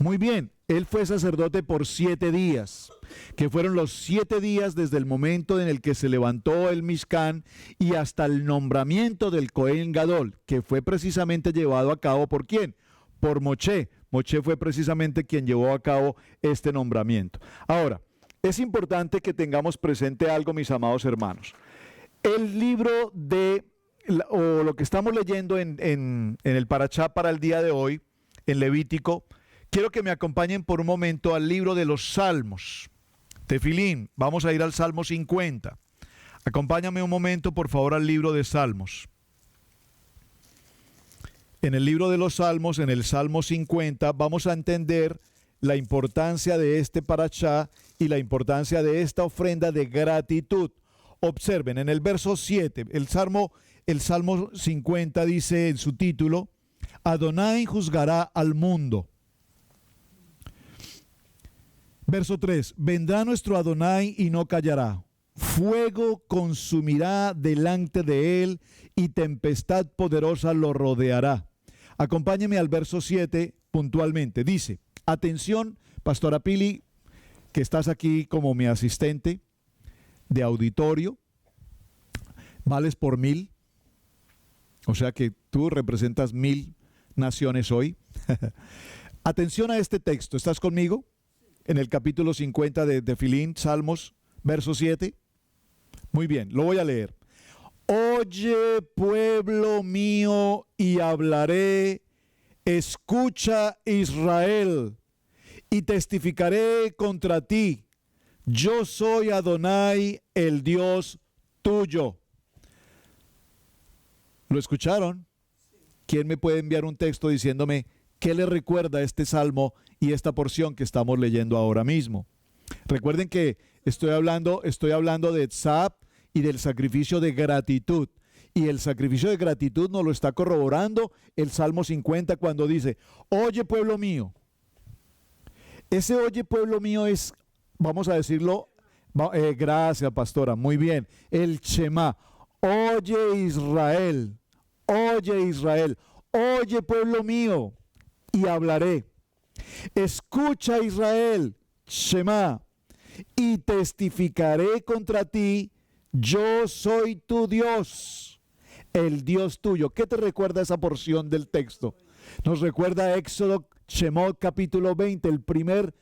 Muy bien, él fue sacerdote por 7 días, que fueron los 7 días desde el momento en el que se levantó el Mishkan y hasta el nombramiento del Kohen Gadol, que fue precisamente llevado a cabo ¿por quién? Por Moshe. Moshe fue precisamente quien llevó a cabo este nombramiento. Ahora, es importante que tengamos presente algo, mis amados hermanos. El libro o lo que estamos leyendo en el parashá para el día de hoy, en Levítico, quiero que me acompañen por un momento al libro de los Salmos. Tefilín, vamos a ir al Salmo 50. Acompáñame un momento, por favor, al libro de Salmos. En el libro de los Salmos, en el Salmo 50, vamos a entender la importancia de este parashá y la importancia de esta ofrenda de gratitud. Observen, en el verso 7, el Salmo 50 dice en su título: Adonai juzgará al mundo. Verso 3, vendrá nuestro Adonai y no callará. Fuego consumirá delante de él y tempestad poderosa lo rodeará. Acompáñeme al verso 7 puntualmente. Dice, atención, Pastora Pili, que estás aquí como mi asistente de auditorio, vales por 1000, o sea que tú representas 1000 naciones hoy. Atención a este texto, ¿estás conmigo? En el capítulo 50 de Tefilín, Salmos, verso 7. Muy bien, lo voy a leer. Oye, pueblo mío, y hablaré, escucha, Israel, y testificaré contra ti. Yo soy Adonai, el Dios tuyo. ¿Lo escucharon? ¿Quién me puede enviar un texto diciéndome qué le recuerda este salmo y esta porción que estamos leyendo ahora mismo? Recuerden que estoy hablando de Tzab y del sacrificio de gratitud. Y el sacrificio de gratitud nos lo está corroborando el Salmo 50 cuando dice, oye pueblo mío. Ese oye pueblo mío es, vamos a decirlo, gracias pastora, muy bien, el Shema. Oye Israel, oye pueblo mío, y hablaré. Escucha Israel, Shema, y testificaré contra ti. Yo soy tu Dios, el Dios tuyo. ¿Qué te recuerda esa porción del texto? Nos recuerda Éxodo, Shemot, capítulo 20, el primer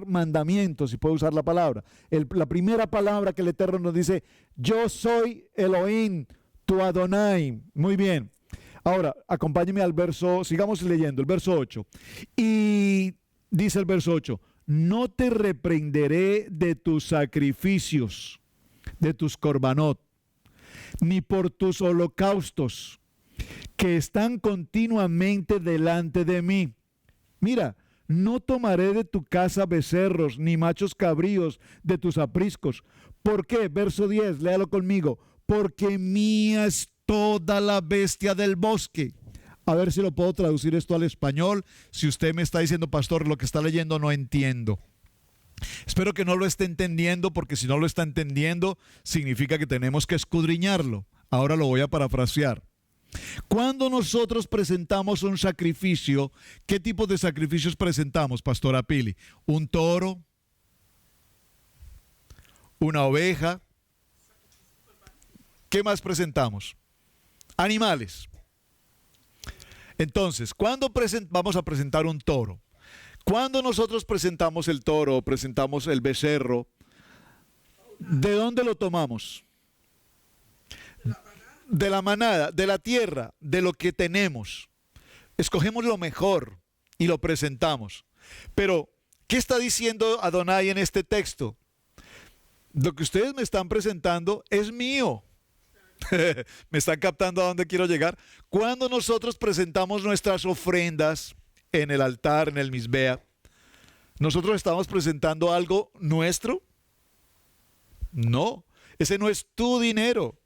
mandamiento, si puedo usar la palabra. La primera palabra que el Eterno nos dice, yo soy Elohim, tu Adonai. Muy bien. Ahora, acompáñeme al verso, sigamos leyendo, el verso 8. Y dice el verso 8, no te reprenderé de tus sacrificios, de tus korbanot, ni por tus holocaustos, que están continuamente delante de mí. Mira, no tomaré de tu casa becerros, ni machos cabríos de tus apriscos. ¿Por qué? Verso 10, léalo conmigo. Porque mía es toda la bestia del bosque. A ver si lo puedo traducir esto al español. Si usted me está diciendo, pastor, lo que está leyendo no entiendo. Espero que no lo esté entendiendo, porque si no lo está entendiendo, significa que tenemos que escudriñarlo. Ahora lo voy a parafrasear. Cuando nosotros presentamos un sacrificio, ¿qué tipo de sacrificios presentamos, pastora Pili? ¿Un toro? una oveja. ¿Qué más presentamos? Animales. Entonces, ¿cuándo vamos a presentar un toro? Cuando nosotros presentamos el toro, presentamos el becerro, ¿de dónde lo tomamos? De la manada, de la tierra, de lo que tenemos. Escogemos lo mejor y lo presentamos. Pero, ¿qué está diciendo Adonai en este texto? Lo que ustedes me están presentando es mío. ¿Me están captando a dónde quiero llegar? Cuando nosotros presentamos nuestras ofrendas en el altar, en el Misbea, ¿nosotros estamos presentando algo nuestro? No, ese no es tu dinero.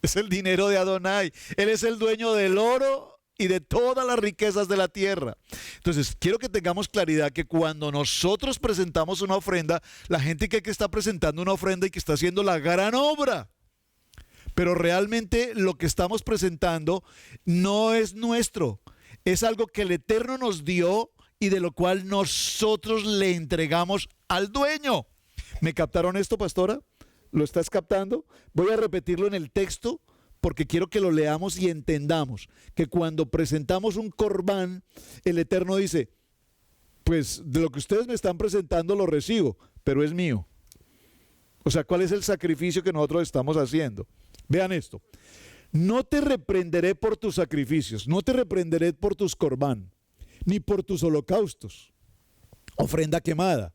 Es el dinero de Adonai. Él es el dueño del oro y de todas las riquezas de la tierra. Entonces, quiero que tengamos claridad que cuando nosotros presentamos una ofrenda, la gente cree que está presentando una ofrenda y que está haciendo la gran obra. Pero realmente lo que estamos presentando no es nuestro. Es algo que el Eterno nos dio y de lo cual nosotros le entregamos al dueño. ¿Me captaron esto, pastora? ¿Lo estás captando? Voy a repetirlo en el texto porque quiero que lo leamos y entendamos que cuando presentamos un corbán, el Eterno dice, pues de lo que ustedes me están presentando lo recibo, pero es mío. O sea, ¿cuál es el sacrificio que nosotros estamos haciendo? Vean esto. No te reprenderé por tus sacrificios, no te reprenderé por tus corbán, ni por tus holocaustos, ofrenda quemada,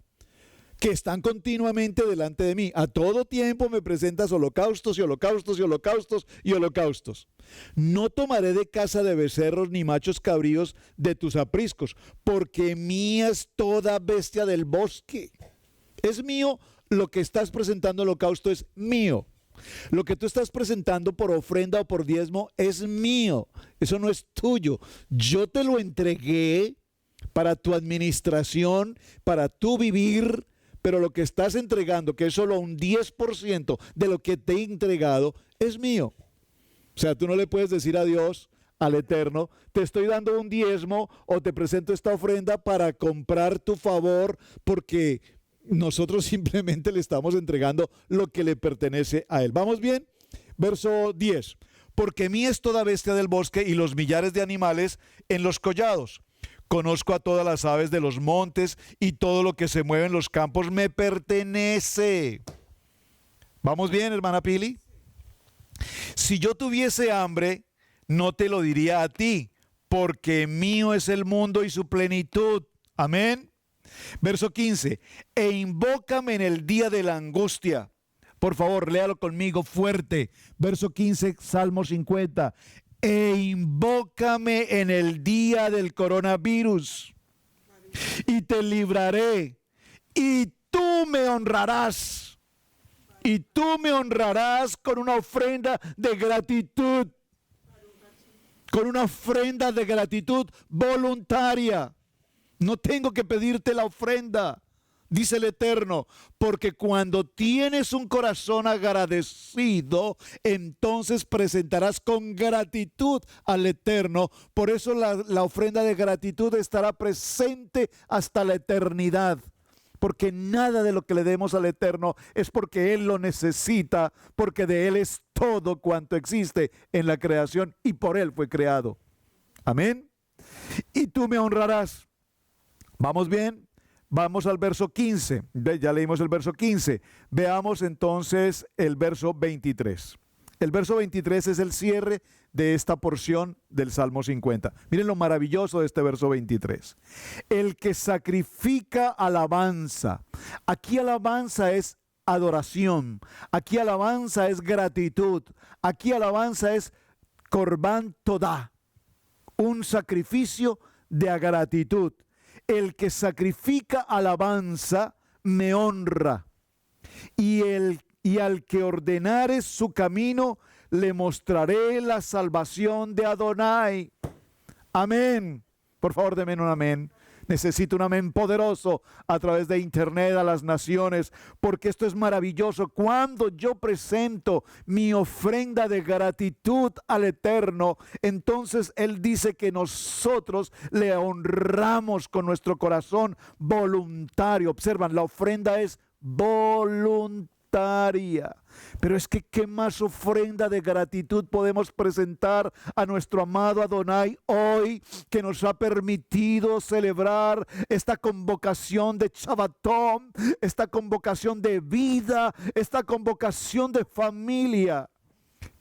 que están continuamente delante de mí. A todo tiempo me presentas holocaustos y holocaustos y holocaustos y holocaustos. No tomaré de casa de becerros ni machos cabríos de tus apriscos, porque mía es toda bestia del bosque. Es mío, lo que estás presentando holocausto es mío. Lo que tú estás presentando por ofrenda o por diezmo es mío. Eso no es tuyo. Yo te lo entregué para tu administración, para tu vivir, pero lo que estás entregando, que es solo un 10% de lo que te he entregado, es mío. O sea, tú no le puedes decir a Dios, al Eterno, te estoy dando un diezmo o te presento esta ofrenda para comprar tu favor, porque nosotros simplemente le estamos entregando lo que le pertenece a él. ¿Vamos bien? Verso 10. Porque mía es toda bestia del bosque y los millares de animales en los collados. Conozco a todas las aves de los montes y todo lo que se mueve en los campos me pertenece. ¿Vamos bien, hermana Pili? Si yo tuviese hambre, no te lo diría a ti, porque mío es el mundo y su plenitud. Amén. Verso 15, e invócame en el día de la angustia. Por favor, léalo conmigo fuerte. Verso 15, Salmo 50. E invócame en el día del coronavirus y te libraré y tú me honrarás. Y tú me honrarás con una ofrenda de gratitud. Con una ofrenda de gratitud voluntaria. No tengo que pedirte la ofrenda, dice el Eterno, porque cuando tienes un corazón agradecido, entonces presentarás con gratitud al Eterno. Por eso la ofrenda de gratitud estará presente hasta la eternidad. Porque nada de lo que le demos al Eterno es porque Él lo necesita, porque de Él es todo cuanto existe en la creación y por Él fue creado. Amén. Y tú me honrarás. ¿Vamos bien? Vamos al verso 15. Ya leímos el verso 15. Veamos entonces el verso 23. El verso 23 es el cierre de esta porción del Salmo 50. Miren lo maravilloso de este verso 23. El que sacrifica alabanza. Aquí alabanza es adoración. Aquí alabanza es gratitud. Aquí alabanza es Corbán Todá. Un sacrificio de gratitud. El que sacrifica alabanza me honra, y al que ordenare su camino le mostraré la salvación de Adonai. Amén. Por favor, denme un amén. Necesito un amén poderoso a través de internet a las naciones, porque esto es maravilloso. Cuando yo presento mi ofrenda de gratitud al Eterno, entonces Él dice que nosotros le honramos con nuestro corazón voluntario. Observan, la ofrenda es voluntaria. voluntaria. Pero es que ¿qué más ofrenda de gratitud podemos presentar a nuestro amado Adonai hoy, que nos ha permitido celebrar esta convocación de Shabbatón, esta convocación de vida, esta convocación de familia?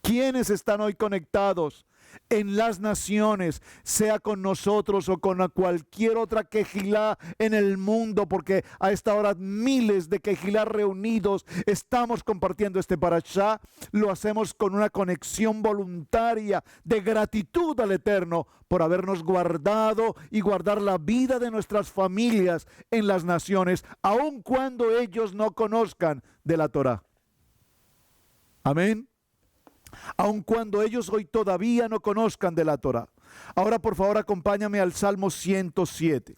¿Quiénes están hoy conectados en las naciones, sea con nosotros o con cualquier otra quejilá en el mundo? Porque a esta hora miles de quejilá reunidos estamos compartiendo este parashá. Lo hacemos con una conexión voluntaria de gratitud al Eterno por habernos guardado y guardar la vida de nuestras familias en las naciones, aun cuando ellos no conozcan de la Torá. Amén. Aun cuando ellos hoy todavía no conozcan de la Torá. Ahora, por favor, acompáñame al Salmo 107.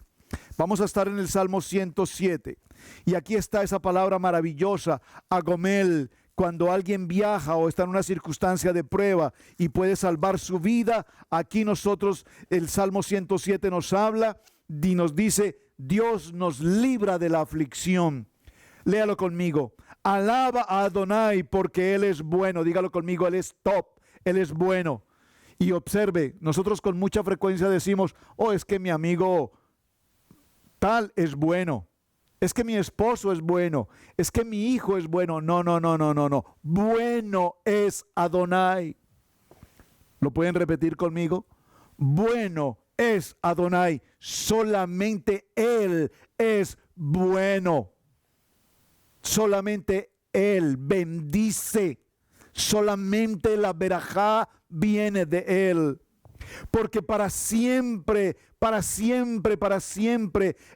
Vamos a estar en el Salmo 107. Y aquí está esa palabra maravillosa, agomel. Cuando alguien viaja o está en una circunstancia de prueba y puede salvar su vida, aquí nosotros, el Salmo 107 nos habla y nos dice, Dios nos libra de la aflicción. Léalo conmigo. Alaba a Adonai porque Él es bueno. Dígalo conmigo, Él es top, Él es bueno. Y observe, nosotros con mucha frecuencia decimos, oh, es que mi amigo tal es bueno. Es que mi esposo es bueno. Es que mi hijo es bueno. No. Bueno es Adonai. ¿Lo pueden repetir conmigo? Bueno es Adonai. Solamente Él es bueno. Solamente Él bendice. Solamente la verajá viene de Él. Porque para siempre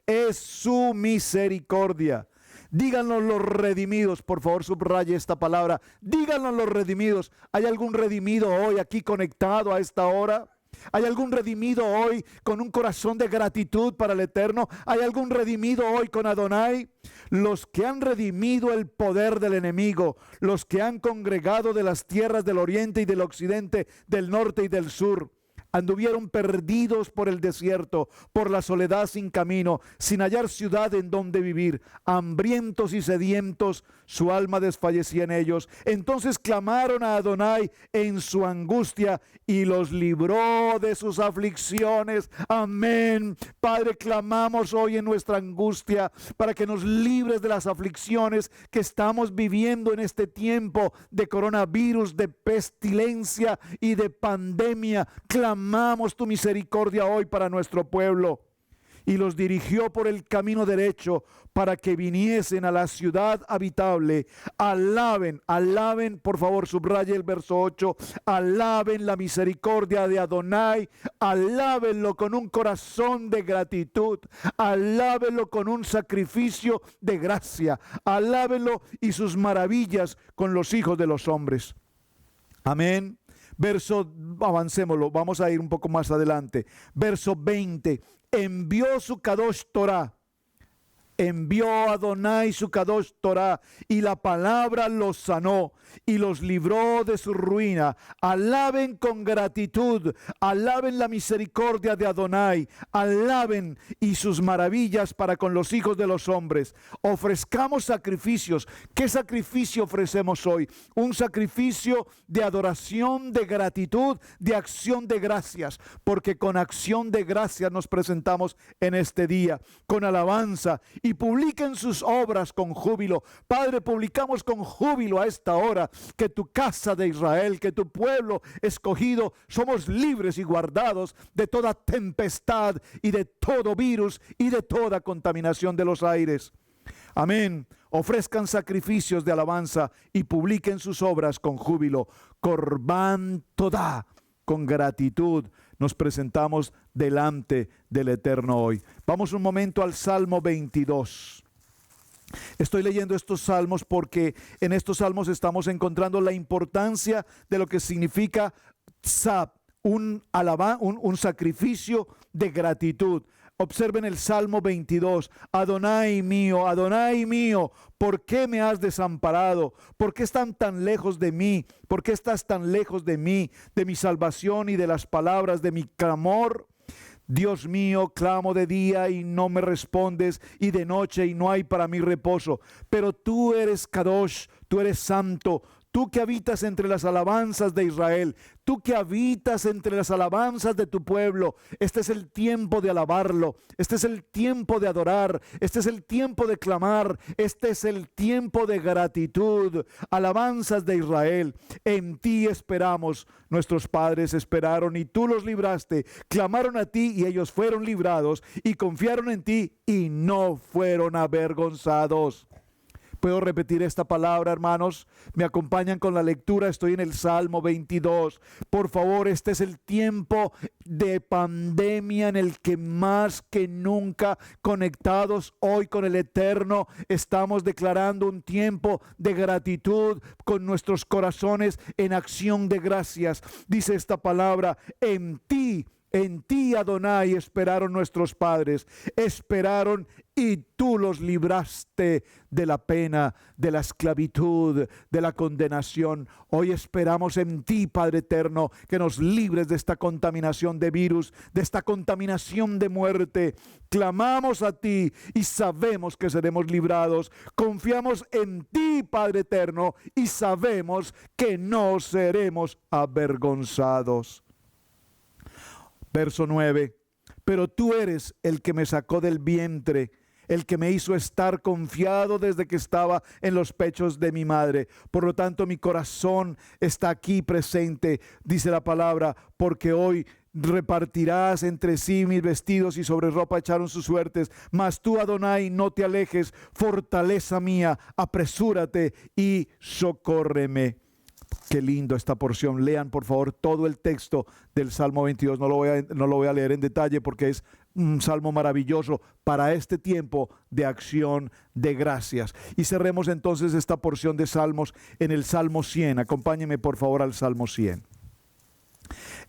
es su misericordia. Díganos los redimidos, por favor subraye esta palabra. Díganos los redimidos. ¿Hay algún redimido hoy aquí conectado a esta hora? ¿Hay algún redimido hoy con un corazón de gratitud para el Eterno? ¿Hay algún redimido hoy con Adonai? Los que han redimido el poder del enemigo, los que han congregado de las tierras del oriente y del occidente, del norte y del sur, anduvieron perdidos por el desierto, por la soledad sin camino, sin hallar ciudad en donde vivir, hambrientos y sedientos, su alma desfallecía en ellos. Entonces clamaron a Adonai en su angustia y los libró de sus aflicciones. Amén. Padre, clamamos hoy en nuestra angustia para que nos libres de las aflicciones que estamos viviendo en este tiempo de coronavirus, de pestilencia y de pandemia. Clamamos tu misericordia hoy para nuestro pueblo. Y los dirigió por el camino derecho para que viniesen a la ciudad habitable. Alaben, por favor, subraye el verso 8. Alaben la misericordia de Adonai. Alábenlo con un corazón de gratitud. Alábenlo con un sacrificio de gracia. Alábenlo y sus maravillas con los hijos de los hombres. Amén. Avancémoslo, vamos a ir un poco más adelante. Verso 20. Envió su Kadosh Torah. Envió a Adonai su Kadosh Torah y la palabra los sanó y los libró de su ruina. Alaben con gratitud, alaben la misericordia de Adonai, alaben y sus maravillas para con los hijos de los hombres. Ofrezcamos sacrificios. ¿Qué sacrificio ofrecemos hoy? Un sacrificio de adoración, de gratitud, de acción de gracias, porque con acción de gracias nos presentamos en este día, con alabanza. Y publiquen sus obras con júbilo. Padre, publicamos con júbilo a esta hora que tu casa de Israel, que tu pueblo escogido, somos libres y guardados de toda tempestad y de todo virus y de toda contaminación de los aires. Amén. Ofrezcan sacrificios de alabanza y publiquen sus obras con júbilo. Corbán Todá, con gratitud nos presentamos delante del Eterno hoy. Vamos un momento al Salmo 22. Estoy leyendo estos salmos porque en estos salmos estamos encontrando la importancia de lo que significa tzab, un sacrificio de gratitud. Observen el Salmo 22. Adonai mío, ¿por qué me has desamparado? ¿Por qué están tan lejos de mí? ¿Por qué estás tan lejos de mí, de mi salvación y de las palabras de mi clamor? Dios mío, clamo de día y no me respondes, y de noche y no hay para mí reposo. Pero tú eres Kadosh, tú eres santo, tú que habitas entre las alabanzas de Israel, tú que habitas entre las alabanzas de tu pueblo. Este es el tiempo de alabarlo, este es el tiempo de adorar, este es el tiempo de clamar, este es el tiempo de gratitud. Alabanzas de Israel, en ti esperamos. Nuestros padres esperaron y tú los libraste, clamaron a ti y ellos fueron librados, y confiaron en ti y no fueron avergonzados. ¿Puedo repetir esta palabra, hermanos? Me acompañan con la lectura. Estoy en el Salmo 22. Por favor, este es el tiempo de pandemia en el que más que nunca, conectados hoy con el Eterno, estamos declarando un tiempo de gratitud con nuestros corazones en acción de gracias. Dice esta palabra: en ti, Adonai, esperaron nuestros padres, esperaron y tú los libraste de la pena, de la esclavitud, de la condenación. Hoy esperamos en ti, Padre eterno, que nos libres de esta contaminación de virus, de esta contaminación de muerte. Clamamos a ti y sabemos que seremos librados. Confiamos en ti, Padre eterno, y sabemos que no seremos avergonzados. Verso 9, pero tú eres el que me sacó del vientre, el que me hizo estar confiado desde que estaba en los pechos de mi madre. Por lo tanto, mi corazón está aquí presente, dice la palabra, porque hoy repartirás entre sí mis vestidos y sobre ropa echaron sus suertes. Mas tú, Adonai, no te alejes, fortaleza mía, apresúrate y socórreme. Qué lindo esta porción. Lean por favor todo el texto del Salmo 22. No lo voy a leer en detalle porque es un salmo maravilloso para este tiempo de acción de gracias. Y cerremos entonces esta porción de salmos en el Salmo 100. Acompáñenme por favor al Salmo 100.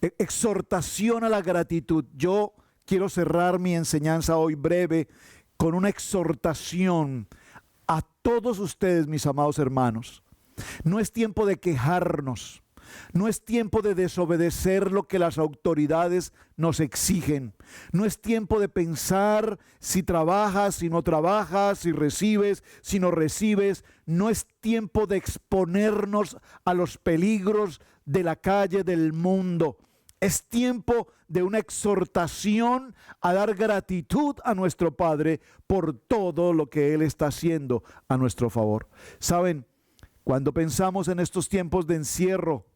Exhortación a la gratitud. Yo quiero cerrar mi enseñanza hoy breve con una exhortación a todos ustedes, mis amados hermanos. No es tiempo de quejarnos, no es tiempo de desobedecer lo que las autoridades nos exigen, no es tiempo de pensar si trabajas, si no trabajas, si recibes, si no recibes, no es tiempo de exponernos a los peligros de la calle, del mundo. Es tiempo de una exhortación a dar gratitud a nuestro Padre por todo lo que Él está haciendo a nuestro favor. ¿Saben? Cuando pensamos en estos tiempos de encierro,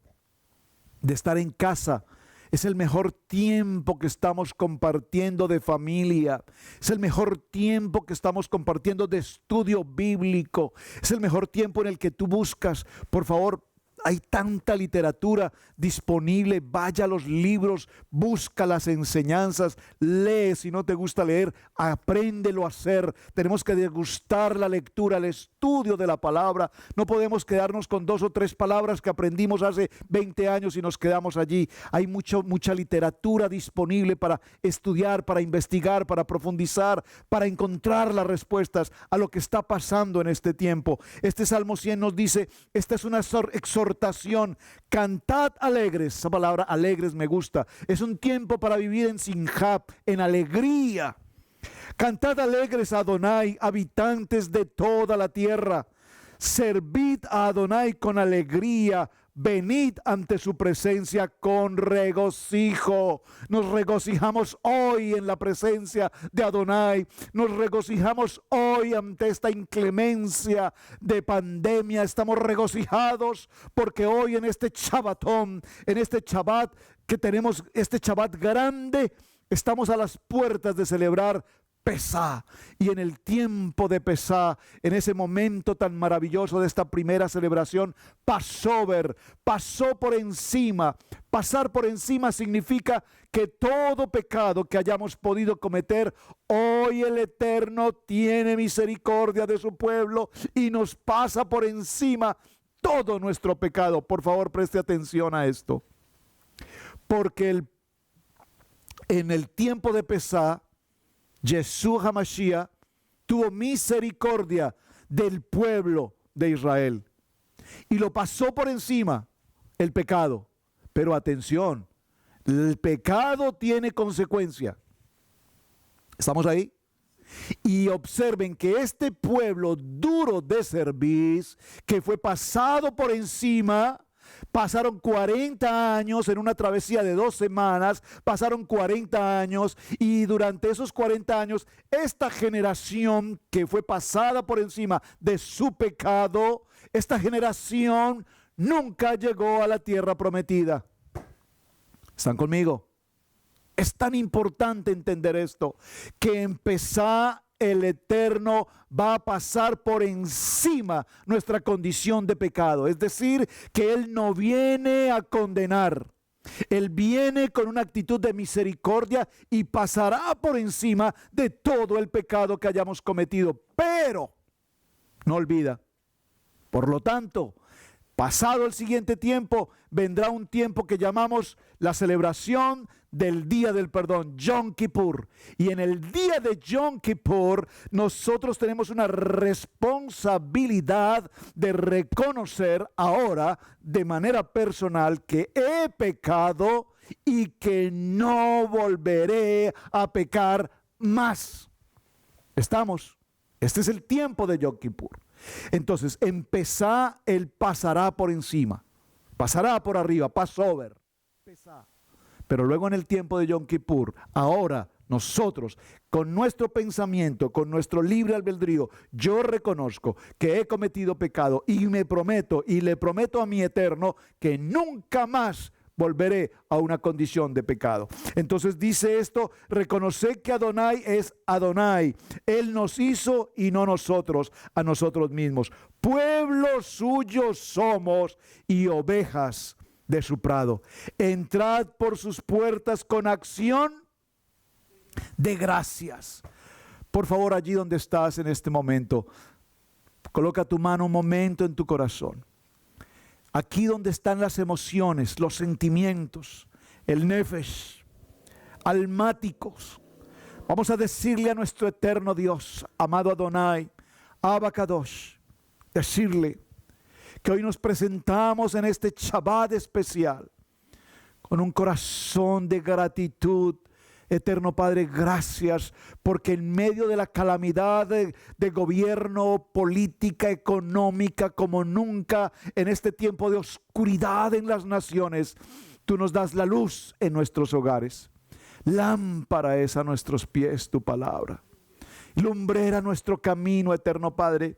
de estar en casa, es el mejor tiempo que estamos compartiendo de familia, es el mejor tiempo que estamos compartiendo de estudio bíblico, es el mejor tiempo en el que tú buscas, por favor. Hay tanta literatura disponible, vaya a los libros, busca las enseñanzas, lee. Si no te gusta leer, apréndelo a hacer. Tenemos que degustar la lectura, el estudio de la palabra. No podemos quedarnos con 2 o 3 palabras que aprendimos hace 20 años y nos quedamos allí. Hay mucha literatura disponible para estudiar, para investigar, para profundizar, para encontrar las respuestas a lo que está pasando en este tiempo. Este Salmo 100 nos dice, esta es una exhortación. Cantad alegres. Esa palabra alegres me gusta. Es un tiempo para vivir en sinjab, en alegría. Cantad alegres a Adonai, habitantes de toda la tierra. Servid a Adonai con alegría. Venid ante su presencia con regocijo. Nos regocijamos hoy en la presencia de Adonai. Nos regocijamos hoy ante esta inclemencia de pandemia. Estamos regocijados porque hoy en este Shabbatón, en este Shabbat que tenemos, este Shabbat grande, estamos a las puertas de celebrar Pesá. Y en el tiempo de Pesá, en ese momento tan maravilloso de esta primera celebración, Passover, pasó por encima. Pasar por encima significa que todo pecado que hayamos podido cometer, hoy el Eterno tiene misericordia de su pueblo y nos pasa por encima todo nuestro pecado. Por favor, preste atención a esto. Porque en el tiempo de Pesá, Yeshua HaMashiach tuvo misericordia del pueblo de Israel y lo pasó por encima el pecado. Pero atención, el pecado tiene consecuencia. ¿Estamos ahí? Y observen que este pueblo duro de cerviz, que fue pasado por encima, pasaron 40 años en una travesía de 2 semanas, pasaron 40 años y durante esos 40 años, esta generación que fue pasada por encima de su pecado, esta generación nunca llegó a la tierra prometida. ¿Están conmigo? Es tan importante entender esto, que empezar el Eterno va a pasar por encima nuestra condición de pecado. Es decir, que Él no viene a condenar. Él viene con una actitud de misericordia y pasará por encima de todo el pecado que hayamos cometido. Pero no olvida. Por lo tanto, pasado el siguiente tiempo, vendrá un tiempo que llamamos la celebración del Día del Perdón, Yom Kippur. Y en el día de Yom Kippur, nosotros tenemos una responsabilidad de reconocer ahora de manera personal que he pecado y que no volveré a pecar más. ¿Estamos? Este es el tiempo de Yom Kippur. Entonces, Él pasará por encima, pasará por arriba, Passover, pero luego en el tiempo de Yom Kippur, ahora nosotros, con nuestro pensamiento, con nuestro libre albedrío, yo reconozco que he cometido pecado y me prometo y le prometo a mi Eterno que nunca más volveré a una condición de pecado. Entonces dice esto: reconocer que Adonai es Adonai. Él nos hizo y no nosotros a nosotros mismos. Pueblo suyo somos y ovejas de su prado. Entrad por sus puertas con acción de gracias. Por favor, allí donde estás en este momento, coloca tu mano un momento en tu corazón. Aquí donde están las emociones, los sentimientos, el nefesh, almáticos. Vamos a decirle a nuestro eterno Dios, amado Adonai, Abba Kadosh, decirle que hoy nos presentamos en este Shabbat especial con un corazón de gratitud. Eterno Padre, gracias porque en medio de la calamidad de gobierno, política, económica, como nunca en este tiempo de oscuridad en las naciones, tú nos das la luz en nuestros hogares. Lámpara es a nuestros pies tu palabra, lumbrera nuestro camino, Eterno Padre.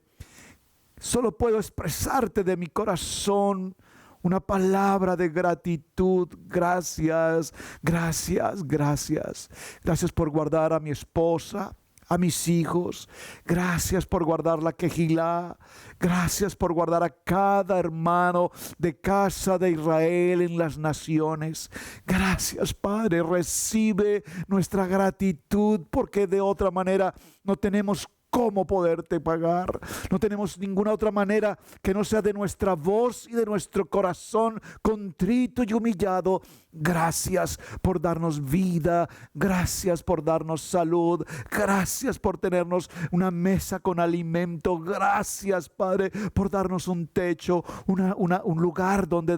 Solo puedo expresarte de mi corazón una palabra de gratitud. Gracias, gracias, gracias. Gracias por guardar a mi esposa, a mis hijos. Gracias por guardar la quejilá. Gracias por guardar a cada hermano de casa de Israel en las naciones. Gracias, Padre. Recibe nuestra gratitud, porque de otra manera no tenemos cómo poderte pagar. No tenemos ninguna otra manera que no sea de nuestra voz y de nuestro corazón contrito y humillado. Gracias por darnos vida. Gracias por darnos salud. Gracias por tenernos una mesa con alimento. Gracias, Padre, por darnos un techo, un lugar donde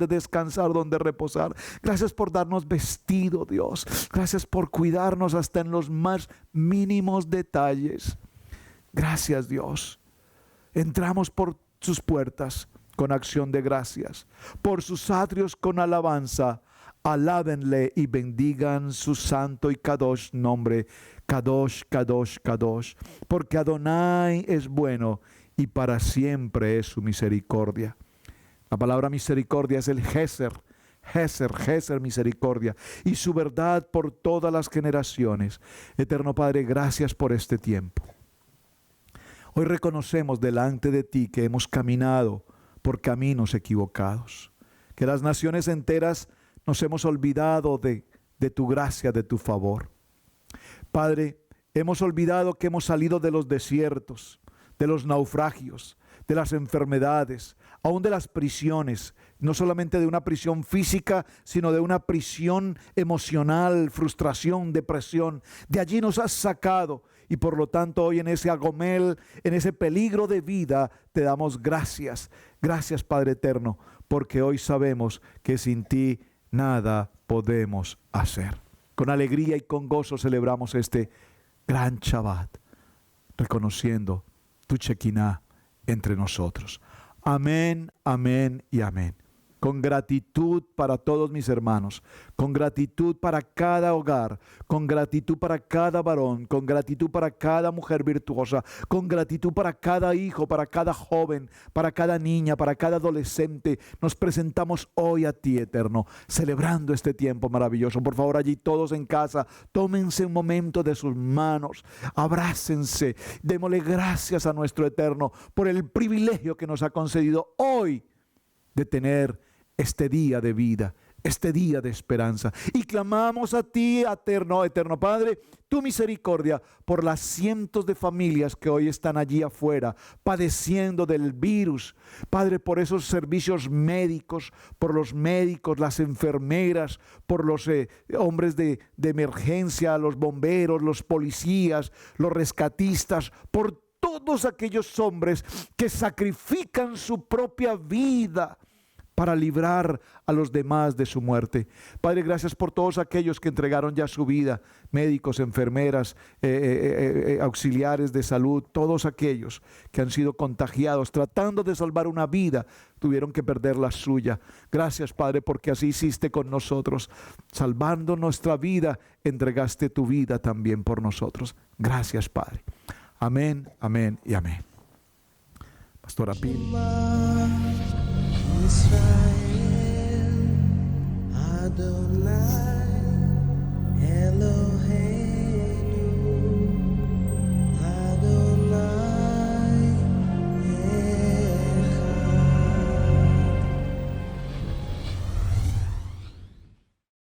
descansar, donde reposar. Gracias por darnos vestido, Dios. Gracias por cuidarnos hasta en los más mínimos detalles. Gracias, Dios. Entramos por sus puertas con acción de gracias, por sus atrios con alabanza. Alábenle y bendigan su santo y kadosh nombre. Kadosh, kadosh, kadosh. Porque Adonai es bueno y para siempre es su misericordia. La palabra misericordia es el Geser. Geser, misericordia, y su verdad por todas las generaciones. Eterno Padre, gracias por este tiempo. Hoy reconocemos delante de ti que hemos caminado por caminos equivocados, que las naciones enteras nos hemos olvidado de tu gracia, de tu favor. Padre, hemos olvidado que hemos salido de los desiertos, de los naufragios, de las enfermedades, aún de las prisiones, no solamente de una prisión física, sino de una prisión emocional, frustración, depresión. De allí nos has sacado y por lo tanto hoy en ese agomel, en ese peligro de vida, te damos gracias. Gracias, Padre eterno, porque hoy sabemos que sin ti nada podemos hacer. Con alegría y con gozo celebramos este gran Shabbat, reconociendo tu Shekinah entre nosotros. Amén, amén y amén. Con gratitud para todos mis hermanos, con gratitud para cada hogar, con gratitud para cada varón, con gratitud para cada mujer virtuosa, con gratitud para cada hijo, para cada joven, para cada niña, para cada adolescente. Nos presentamos hoy a ti, Eterno, celebrando este tiempo maravilloso. Por favor, allí todos en casa, tómense un momento de sus manos, abrácense, démosle gracias a nuestro Eterno por el privilegio que nos ha concedido hoy de tener este día de vida, este día de esperanza. Y clamamos a ti, eterno Padre, tu misericordia por las cientos de familias que hoy están allí afuera padeciendo del virus. Padre, por esos servicios médicos, por los médicos, las enfermeras, por los hombres de emergencia, los bomberos, los policías, los rescatistas, por todos aquellos hombres que sacrifican su propia vida para librar a los demás de su muerte. Padre, gracias por todos aquellos que entregaron ya su vida, médicos, enfermeras, auxiliares de salud, todos aquellos que han sido contagiados, tratando de salvar una vida, tuvieron que perder la suya. Gracias, Padre, porque así hiciste con nosotros. Salvando nuestra vida, entregaste tu vida también por nosotros. Gracias, Padre. Amén, amén y amén. Pastora Pili. Israel, Adonai, Elohim.